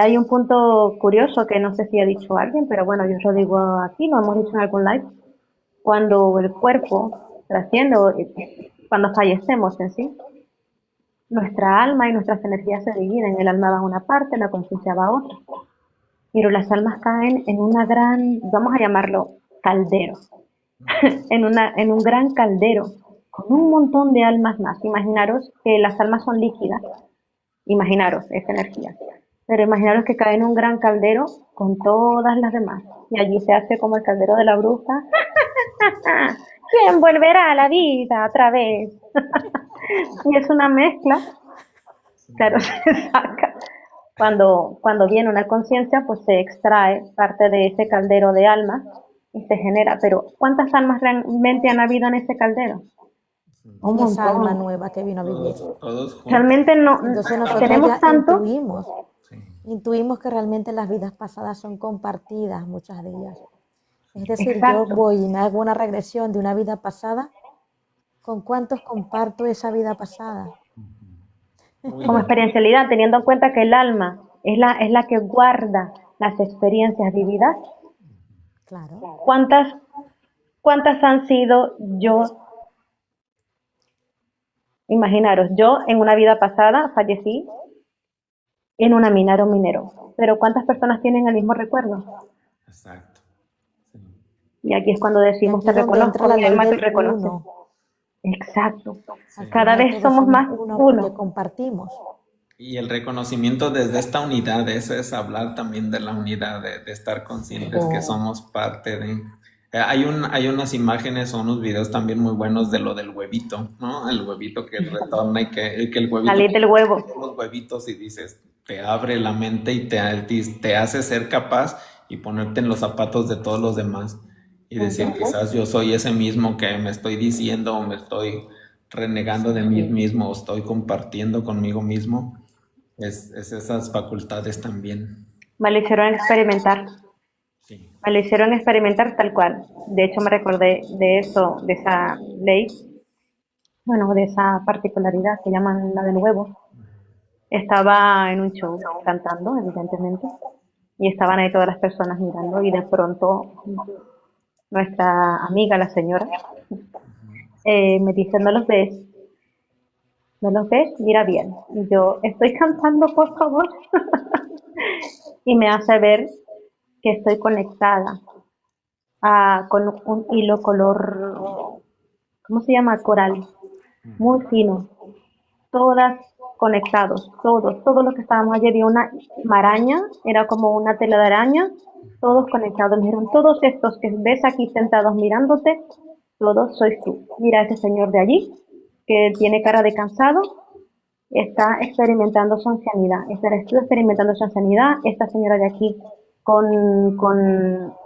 Hay un punto curioso que no sé si ha dicho alguien, pero bueno, yo lo digo aquí, lo hemos dicho en algún live. Cuando el cuerpo trasciende, cuando fallecemos en sí, nuestra alma y nuestras energías se dividen. El alma va a una parte, la conciencia va a otra. Pero las almas caen en una gran, vamos a llamarlo caldero, en un gran caldero, con un montón de almas más. Imaginaros que las almas son líquidas, imaginaros esa energía. Pero imaginaros que cae en un gran caldero con todas las demás. Y allí se hace como el caldero de la bruja. ¿Quién volverá a la vida otra vez? Y es una mezcla, claro, se saca. Cuando viene una conciencia, pues se extrae parte de ese caldero de almas y se genera. Pero ¿cuántas almas realmente han habido en ese caldero? Un En esa alma montón. nueva que vino a vivir. Todos juntos. Realmente no Entonces nosotros tenemos ya tanto. Sí. intuimos que realmente las vidas pasadas son compartidas, muchas de ellas. Es decir, yo Exacto. voy y me hago una regresión de una vida pasada. ¿Con cuántos comparto esa vida pasada? Como experiencialidad, teniendo en cuenta que el alma es la que guarda las experiencias vividas. Claro. ¿Cuántas han sido yo? Imaginaros, yo en una vida pasada fallecí en una mina, era un minero. Pero ¿cuántas personas tienen el mismo recuerdo? Exacto. Sí. Y aquí es cuando Y decimos, aquí te es donde entra reconozco, la mi ley alma te del reconoce. uno. Exacto. Al Cada final vez todos somos más uno porque uno. compartimos. Y el reconocimiento desde esta unidad, eso es hablar también de la unidad, de estar conscientes que somos parte de... Hay unas imágenes o unos videos también muy buenos de lo del huevito, ¿no? El huevito que retorna y que el huevito... Salir del huevo. Los huevitos y dices, te abre la mente y te hace ser capaz y ponerte en los zapatos de todos los demás y decir, quizás yo soy ese mismo que me estoy diciendo o me estoy renegando de mí mismo o estoy compartiendo conmigo mismo. Es esas facultades también. Me lo hicieron experimentar. Sí. Me lo hicieron experimentar tal cual. De hecho, me recordé de eso, de esa ley, bueno, de esa particularidad que llaman la del huevo. Estaba en un show cantando, evidentemente, y estaban ahí todas las personas mirando y de pronto nuestra amiga, la señora, me dice, ¿no los ves? ¿No los ves? Mira bien. Y yo, estoy cantando, por favor. Y me hace ver que estoy conectada con un hilo color, ¿cómo se llama? Coral, muy fino, todas conectados, todos los que estábamos allí, había una maraña, era como una tela de araña, todos conectados. Me dijeron, todos estos que ves aquí sentados mirándote, todos sois tú. Mira a ese señor de allí, que tiene cara de cansado, está experimentando su ancianidad. Eres tú experimentando su ancianidad, esta señora de aquí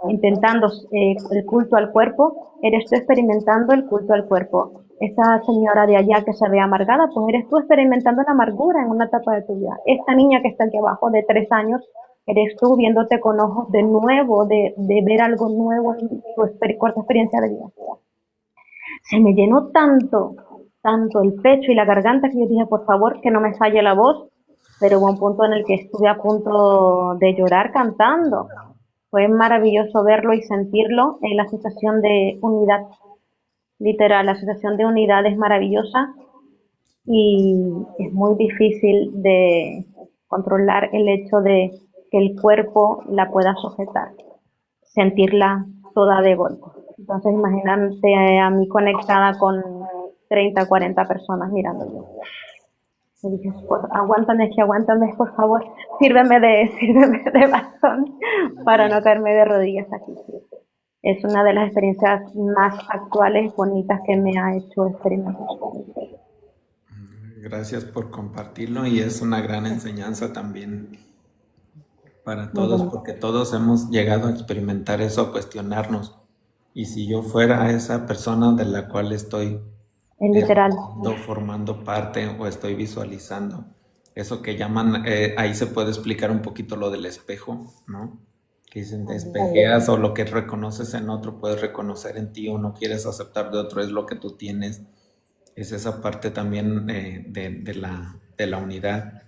intentando el culto al cuerpo, eres tú experimentando el culto al cuerpo. Esta señora de allá que se ve amargada, pues eres tú experimentando la amargura en una etapa de tu vida. Esta niña que está aquí abajo de 3 años, eres tú viéndote con ojos de nuevo, de ver algo nuevo en tu corta experiencia de vida. Se me llenó tanto el pecho y la garganta que yo dije, por favor, que no me falle la voz, pero hubo un punto en el que estuve a punto de llorar cantando. Fue maravilloso verlo y sentirlo en la sensación de unidad, literal, la sensación de unidad es maravillosa y es muy difícil de controlar el hecho de que el cuerpo la pueda sujetar, sentirla toda de golpe. Entonces imagínate a mí conectada con 30, 40 personas mirándome. Me dije, pues, aguántame, por favor, sírveme de bastón para no caerme de rodillas aquí. Es una de las experiencias más actuales, bonitas que me ha hecho experimentar. Gracias por compartirlo y es una gran enseñanza también para todos, porque todos hemos llegado a experimentar eso, a cuestionarnos. Y si yo fuera esa persona de la cual estoy Es literal. formando parte o estoy visualizando, eso que llaman, ahí se puede explicar un poquito lo del espejo, ¿no? Que dicen, te espejeas o lo que reconoces en otro puedes reconocer en ti o no quieres aceptar de otro, es lo que tú tienes. Es esa parte también de la unidad.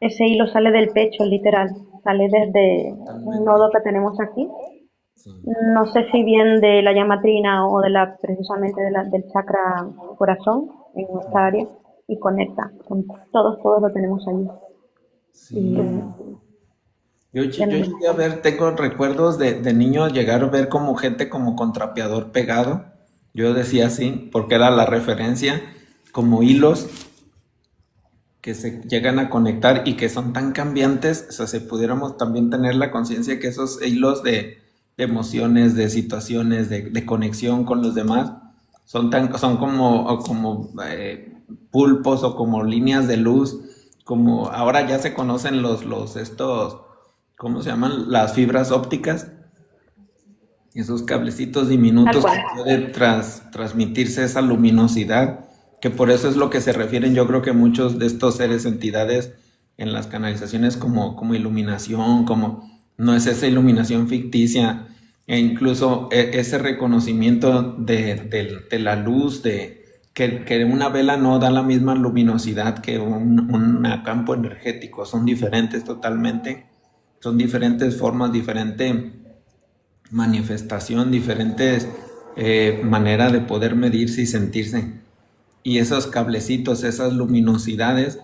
Ese hilo sale del pecho, literal. Sale desde un nodo que tenemos aquí. Sí. No sé si bien de la llama trina o precisamente del chakra corazón en nuestra área y conecta con todos lo tenemos allí. Sí. Yo llegué a ver, tengo recuerdos de niño llegar a ver como gente como con trapeador pegado. Yo decía así, porque era la referencia, como hilos que se llegan a conectar y que son tan cambiantes, o sea, si pudiéramos también tener la conciencia que esos hilos de emociones, de situaciones, de conexión con los demás, son como pulpos o como líneas de luz, como ahora ya se conocen estos, ¿cómo se llaman? Las fibras ópticas, esos cablecitos Tal diminutos que cual. puede transmitirse esa luminosidad, que por eso es lo que se refieren, yo creo que muchos de estos seres, entidades en las canalizaciones como iluminación, como no es esa iluminación ficticia, e incluso ese reconocimiento de la luz, que una vela no da la misma luminosidad que un campo energético, son diferentes totalmente, son diferentes formas, diferente manifestación, diferentes maneras de poder medirse y sentirse. Y esos cablecitos, esas luminosidades,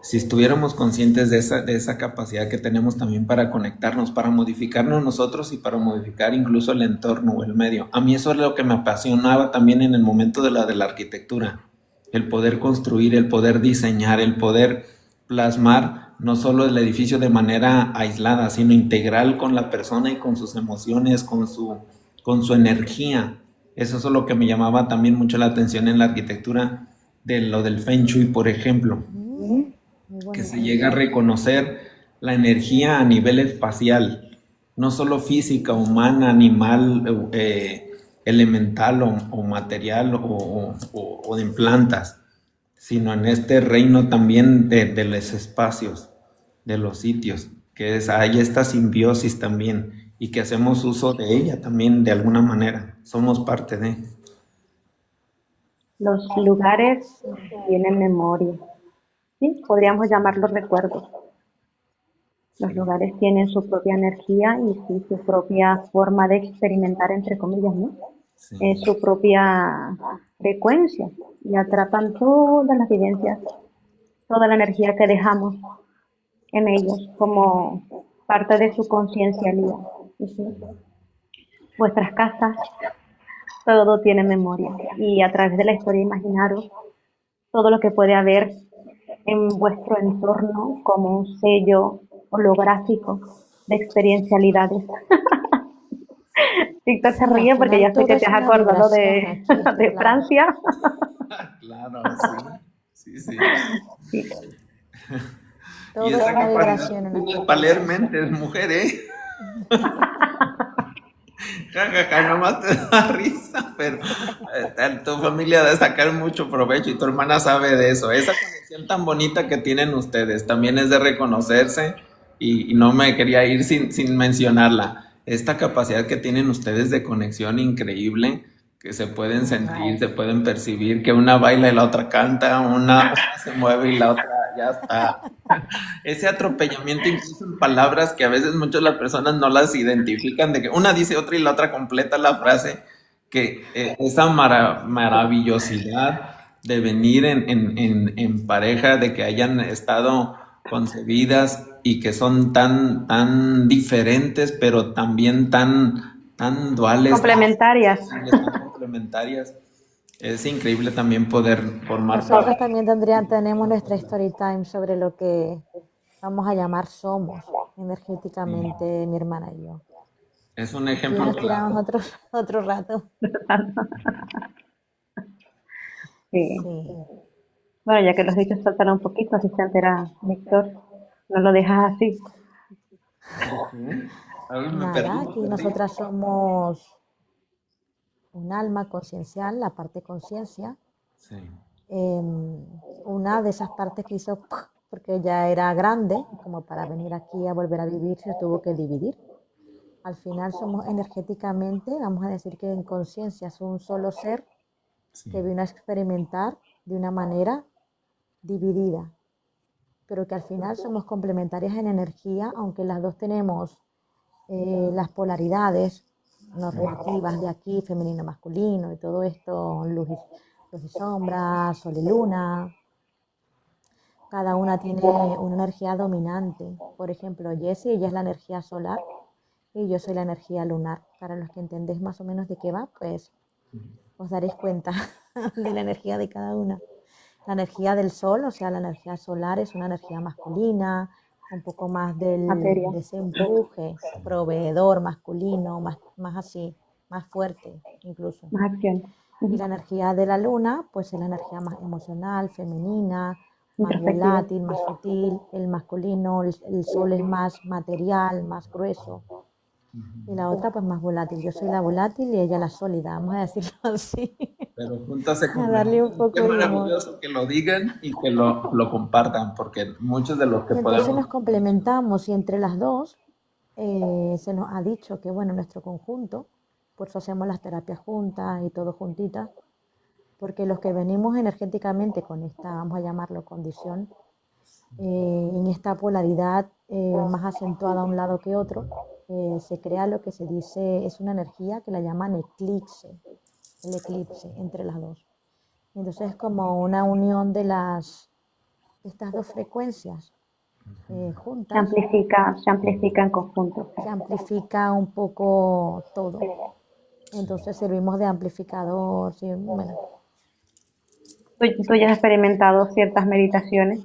si estuviéramos conscientes de esa capacidad que tenemos también para conectarnos, para modificarnos nosotros y para modificar incluso el entorno o el medio. A mí eso es lo que me apasionaba también en el momento de la arquitectura, el poder construir, el poder diseñar, el poder plasmar no solo el edificio de manera aislada, sino integral con la persona y con sus emociones, con su energía. Eso es lo que me llamaba también mucho la atención en la arquitectura de lo del Feng Shui, por ejemplo, Muy que se bonito. llega a reconocer la energía a nivel espacial, no solo física, humana, animal, elemental o material o en plantas, sino en este reino también de los espacios, de los sitios, hay esta simbiosis también y que hacemos uso de ella también de alguna manera, somos parte de... Los lugares Sí, tienen memoria, ¿sí? Podríamos llamarlos recuerdos. Los Sí, lugares tienen su propia energía y sí, su propia forma de experimentar, entre comillas, ¿no? sí, Su propia frecuencia y atrapan todas las vivencias, toda la energía que dejamos en ellos como parte de su conciencialidad. ¿Sí? Vuestras casas, todo tiene memoria y a través de la historia imaginaros todo lo que puede haber en vuestro entorno como un sello holográfico de experiencialidades. Víctor se sí, al ríe porque final ya sé que todo te es has una acordado vibración aquí, está de claro. Francia. claro, sí, sí, sí. Sí, Y Todo es esa una capacidad vibración en tiene nuestro Paler país. Mentes, mujer, ¿eh? Ja, ja, ja, nomás te da risa, pero tu familia debe sacar mucho provecho y tu hermana sabe de eso. Esa conexión tan bonita que tienen ustedes también es de reconocerse y no me quería ir sin mencionarla. Esta capacidad que tienen ustedes de conexión increíble, que se pueden sentir, se pueden percibir, que una baila y la otra canta, una se mueve y la otra ya está. Ese atropellamiento incluso en palabras que a veces muchas las personas no las identifican, de que una dice otra y la otra completa la frase, que esa maravillosidad de venir en pareja, de que hayan estado concebidas y que son tan diferentes, pero también tan duales, complementarias. tan complementarias. Es increíble también poder formar parte. Nosotros también tenemos nuestra story time sobre lo que vamos a llamar somos energéticamente mi hermana y yo. Es un Aquí ejemplo nos tiramos claro. otro rato. Sí. Sí. Bueno, ya que los dichos saltaron un poquito, así se entera Víctor. No lo dejas así. ¿De qué? A ver, me Nada, perdí, aquí nosotras somos un alma conciencial, la parte conciencia. Sí, Una de esas partes que hizo porque ya era grande, como para venir aquí a volver a vivir, se tuvo que dividir. Al final somos energéticamente, vamos a decir que en conciencia es un solo ser sí, que vino a experimentar de una manera dividida, pero que al final somos complementarias en energía, aunque las dos tenemos las polaridades normativas de aquí, femenino, masculino y todo esto, luz y sombra, sol y luna. Cada una tiene una energía dominante. Por ejemplo, Jessie, ella es la energía solar y yo soy la energía lunar. Para los que entendéis más o menos de qué va, pues os daréis cuenta de la energía de cada una. La energía del sol, o sea, la energía solar es una energía masculina, un poco más materia, de ese empuje, proveedor masculino, más así, más fuerte incluso. más acción. Y la energía de la luna, pues es la energía más emocional, femenina, más Introspectiva. volátil, más sutil. El masculino, el sol es más material, más grueso. Y la otra, pues más volátil. Yo soy la volátil y ella la sólida, vamos a decirlo así. Pero juntas se A darle un complementan. Qué poco de humor. maravilloso que lo digan y que lo compartan, porque muchos de los que Y entonces podemos... nos complementamos y entre las dos se nos ha dicho que, bueno, nuestro conjunto, por eso hacemos las terapias juntas y todo juntitas, porque los que venimos energéticamente con esta, vamos a llamarlo condición, en esta polaridad más acentuada a un lado que otro, se crea lo que se dice, es una energía que la llaman eclipse, el eclipse entre las dos. Entonces es como una unión de estas dos frecuencias juntas, Se amplifica en conjunto. se amplifica un poco todo. Entonces servimos de amplificador, sí, bueno. Tú ya has experimentado ciertas meditaciones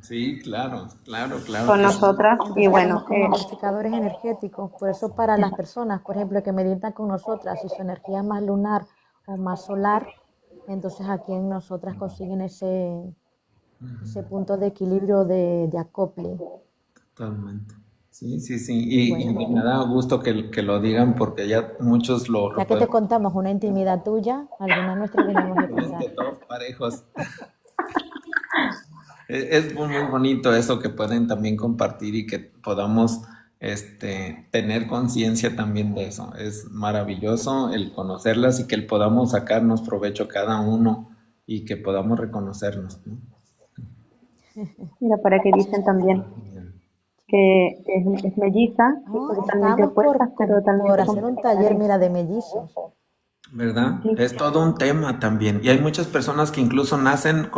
Sí, claro, claro, claro con que sí. nosotras y Entonces somos bueno, como amplificadores energéticos. Por eso para las personas, por ejemplo, que meditan con nosotras, si su energía es más lunar o más solar, entonces aquí en nosotras consiguen ese punto de equilibrio de acople. Totalmente. Sí, sí, sí. Y Bueno, me da gusto que lo digan porque ya muchos ya lo que te podemos contamos una intimidad tuya, alguna nuestra tenemos que contar. de todos parejos. Es muy, muy bonito eso que pueden también compartir y que podamos tener conciencia también de eso. Es maravilloso el conocerlas y que podamos sacarnos provecho cada uno y que podamos reconocernos, ¿no? mira, para que dicen también que es melliza, que Oh, son totalmente estábamos opuestas, pero por totalmente hacer un taller, complementarias. mira, de mellizos. ¿Verdad? Sí, Es todo un tema también. Y hay muchas personas que incluso nacen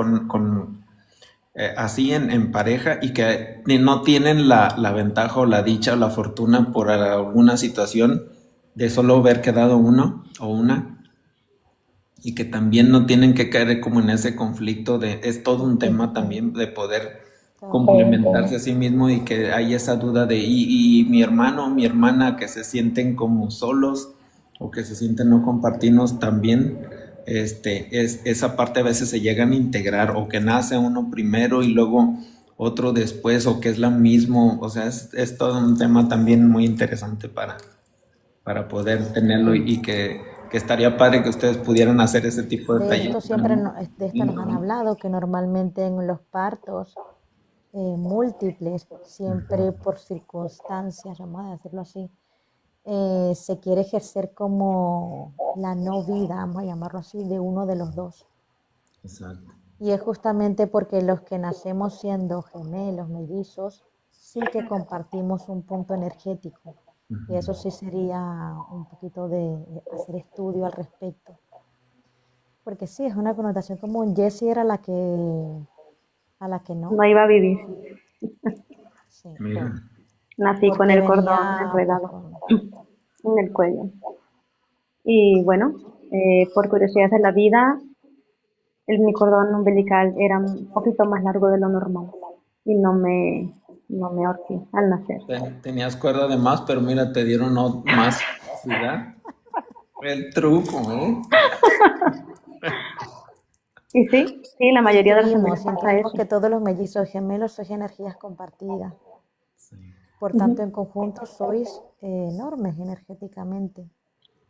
así en pareja y que no tienen la ventaja o la dicha o la fortuna por alguna situación de solo haber quedado uno o una y que también no tienen que caer como en ese conflicto es todo un tema también de poder Todo. complementarse a sí mismo y que hay esa duda de y mi hermano o mi hermana que se sienten como solos o que se sienten no compartidos también esa parte a veces se llegan a integrar o que nace uno primero y luego otro después o que es la mismo, o sea, es todo un tema también muy interesante para poder tenerlo y que estaría padre que ustedes pudieran hacer ese tipo de De esto talleres siempre, también. de esto nos han hablado, que normalmente en los partos múltiples, siempre por circunstancias, vamos a decirlo así, se quiere ejercer como la no vida, vamos a llamarlo así, de uno de los dos. Exacto. Y es justamente porque los que nacemos siendo gemelos, mellizos, sí que compartimos un punto energético. Y eso sí sería un poquito de hacer estudio al respecto. Porque sí, es una connotación común. Jessie era a la que no. no iba a vivir. Sí, Mira, Nací con porque el cordón venía pues enredado con... en el cuello. Y bueno, por curiosidad de la vida, mi cordón umbilical era un poquito más largo de lo normal y no me ahorqué al nacer. tenías cuerda de más, pero mira, te dieron más ciudad. El truco, ¿eh? Y sí, sí, la mayoría de las familias pasa Intuimos eso. que todos los mellizos gemelos sois energías compartidas. Sí. Por tanto, en conjunto sois enormes energéticamente.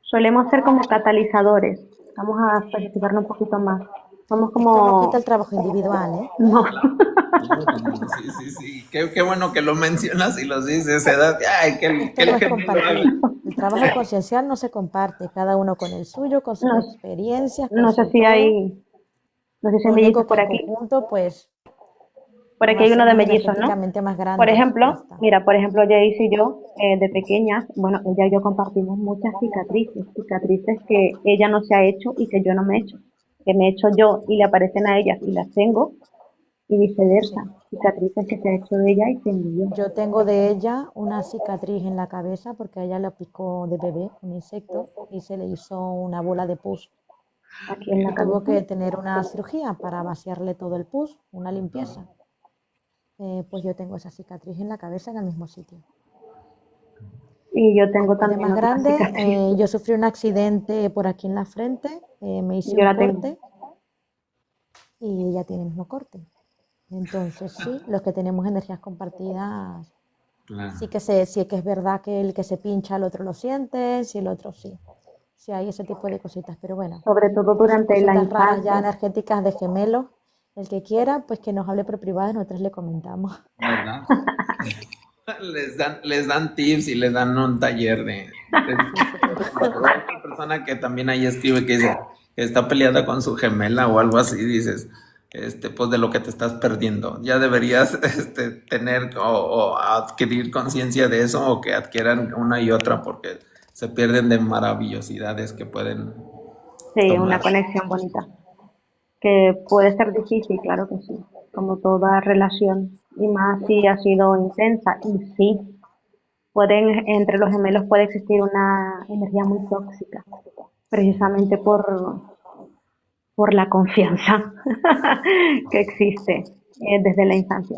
Solemos ser como catalizadores. Vamos a especificarlo un poquito más. Somos Esto no quita como, el trabajo individual, ¿eh? no, Claro que no, sí, sí, sí. Qué bueno que lo mencionas y lo dices, edad. Ay, Esto que no el es gemelo compartir. haga. El trabajo conciencial no se comparte, cada uno con el suyo, con sus no, experiencias, con no sé su si todo. hay, no sé si hay Lo único mellizos que por en aquí. conjunto, pues, Por nos aquí hay uno de hacemos mellizos, ¿no? energéticamente más Por grandes. Ya ejemplo, está. mira, por ejemplo, Jace y yo, de pequeñas, bueno, ella y yo compartimos muchas cicatrices, cicatrices que ella no se ha hecho y que yo no me he hecho, que me he hecho yo y le aparecen a ellas y las tengo, y Sí. viceversa, cicatrices que se ha hecho ella y tengo yo. Yo tengo de ella una cicatriz en la cabeza porque a ella le picó de bebé un insecto y se le hizo una bola de pus. aquí en la Y tuvo cabeza. que tener una cirugía para vaciarle todo el pus, una limpieza. Pues yo tengo esa cicatriz en la cabeza en el mismo sitio. Y yo tengo Después de también más otra grande, cicatriz. yo sufrí un accidente por aquí en la frente, me hice Yo un la tengo. corte y ella tiene el mismo corte. Entonces sí, los que tenemos energías compartidas, Claro. sí que es verdad que el que se pincha el otro lo siente, si el otro sí. Sí hay ese tipo de cositas, pero bueno, Sobre todo estas son durante la cositas raras ya infancia. energéticas de gemelos. El que quiera, pues que nos hable por privado y nosotros le comentamos. ¿Verdad? Les dan tips y les dan un taller otra persona que también ahí escribe que dice que está peleada con su gemela o algo así, dices, pues de lo que te estás perdiendo. Ya deberías tener o adquirir conciencia de eso o que adquieran una y otra porque se pierden de maravillosidades que pueden Sí, una tomar. conexión bonita. Que puede ser difícil, claro que sí, como toda relación, y más si ha sido intensa. Y sí, entre los gemelos puede existir una energía muy tóxica, precisamente por la confianza que existe desde la infancia.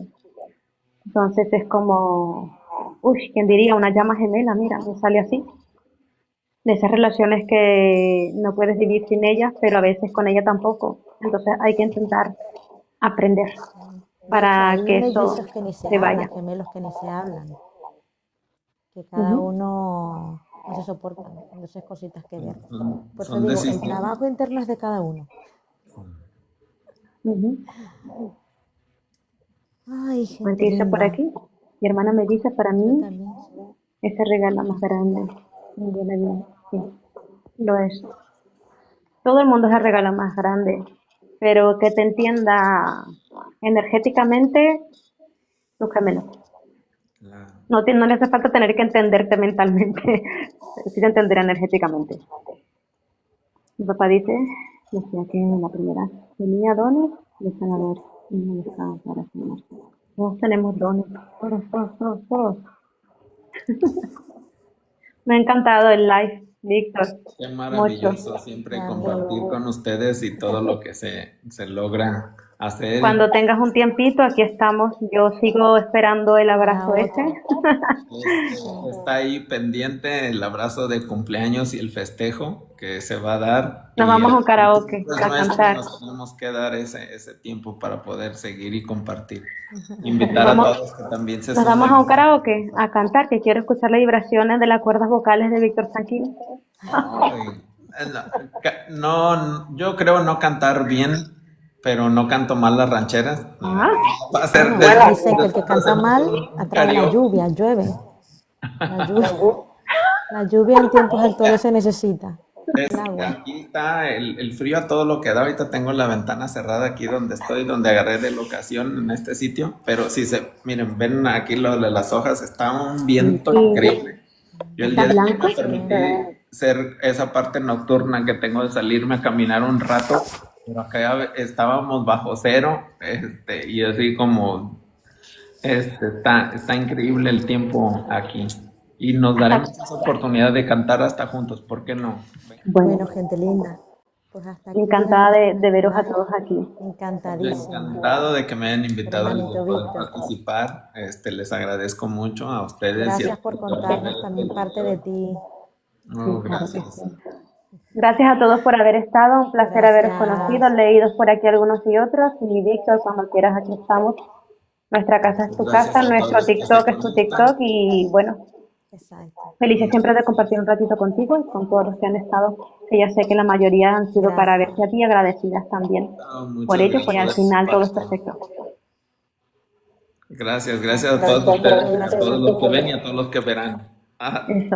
Entonces es como, uy, ¿quién diría? Una llama gemela, mira, me sale así. De esas relaciones que no puedes vivir sin ellas, pero a veces con ella tampoco. Entonces hay que intentar aprender De hecho, para hay que eso mellizos que ni se se hablan, vaya. gemelos que ni se hablan, que cada Ujú, uno no se soportan. Entonces, cositas que ver. Por eso Son digo, el decisiones. trabajo interno es de cada uno. ujú. Ay, Pues gente dice por linda. aquí, mi hermana me dice, para Yo mí también. ese regalo más grande de la vida. Sí, lo es. Todo el mundo es el regalo más grande, pero que te entienda energéticamente tu gemelo. Claro. No le hace falta tener que entenderte mentalmente, pero sí te entenderá energéticamente. Mi papá decía que la primera tenía dones de sanador y me buscaba para sanar. Todos tenemos dones, todos. Me ha encantado el live, Víctor, Qué mucho. maravilloso siempre También. compartir con ustedes y todo lo que se logra hacer. Y Cuando tengas un tiempito, aquí estamos. Yo sigo esperando el Para abrazo ese. otro. Sí. está ahí pendiente el abrazo de cumpleaños y el festejo que se va a dar. Nos Y vamos a un el karaoke tiempo es a nuestro y cantar. nos tenemos que dar ese tiempo para poder seguir y compartir. Nos Invitar a vamos, todos que también se nos vamos a un sumen. karaoke a cantar, que quiero escuchar las vibraciones de las cuerdas vocales de Víctor Tranquilo. Ay, no, yo creo no cantar bien, pero no canto mal las rancheras. Ah, Va a ser Bueno, dice que el que canta mal un atrae la karaoke. lluvia, llueve. La lluvia, la lluvia en tiempos actuales se necesita. El agua. Aquí está el frío a todo lo que da. Ahorita tengo la ventana cerrada aquí donde estoy, donde agarré de locación en este sitio. Pero si miren, ven aquí lo de las hojas, está un viento increíble. Yo el ¿está día de ayer blanco? me permití ser esa parte nocturna que tengo de salirme a caminar un rato, pero acá estábamos bajo cero, y así como, está increíble el tiempo aquí. Y nos daremos esa oportunidad de cantar hasta juntos, ¿por qué no? Bueno, Bueno, gente linda. Pues hasta aquí encantada llegamos con de este veros a live. todos aquí. Yo Encantadísima. encantado de que me hayan invitado y Hermanito de poder Víctor. participar. Les agradezco mucho a ustedes y a Gracias por contarnos también parte de ti. No, Claro que gracias. sí. Gracias a todos por haber estado, un placer haberos conocido, Gracias. leídos por aquí algunos y otros. Y Víctor, cuando quieras, aquí estamos. Nuestra casa es tu Gracias casa, a nuestro todos que se TikTok es tu TikTok. conectan. Y bueno, Exacto. felices siempre de compartir un ratito contigo y con todos los que han estado, que ya sé que la mayoría han sido para Gracias. verte a ti, agradecidas también por Muchas ello, y al gracias. final todo es perfecto. Gracias a Gracias. todos ustedes, a Gracias a todos los que ven ti. y a todos los que verán. Eso.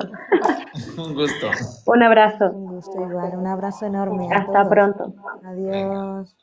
Un gusto. Un abrazo. Un gusto igual. Un abrazo enorme a Hasta todos. pronto. Venga. Adiós.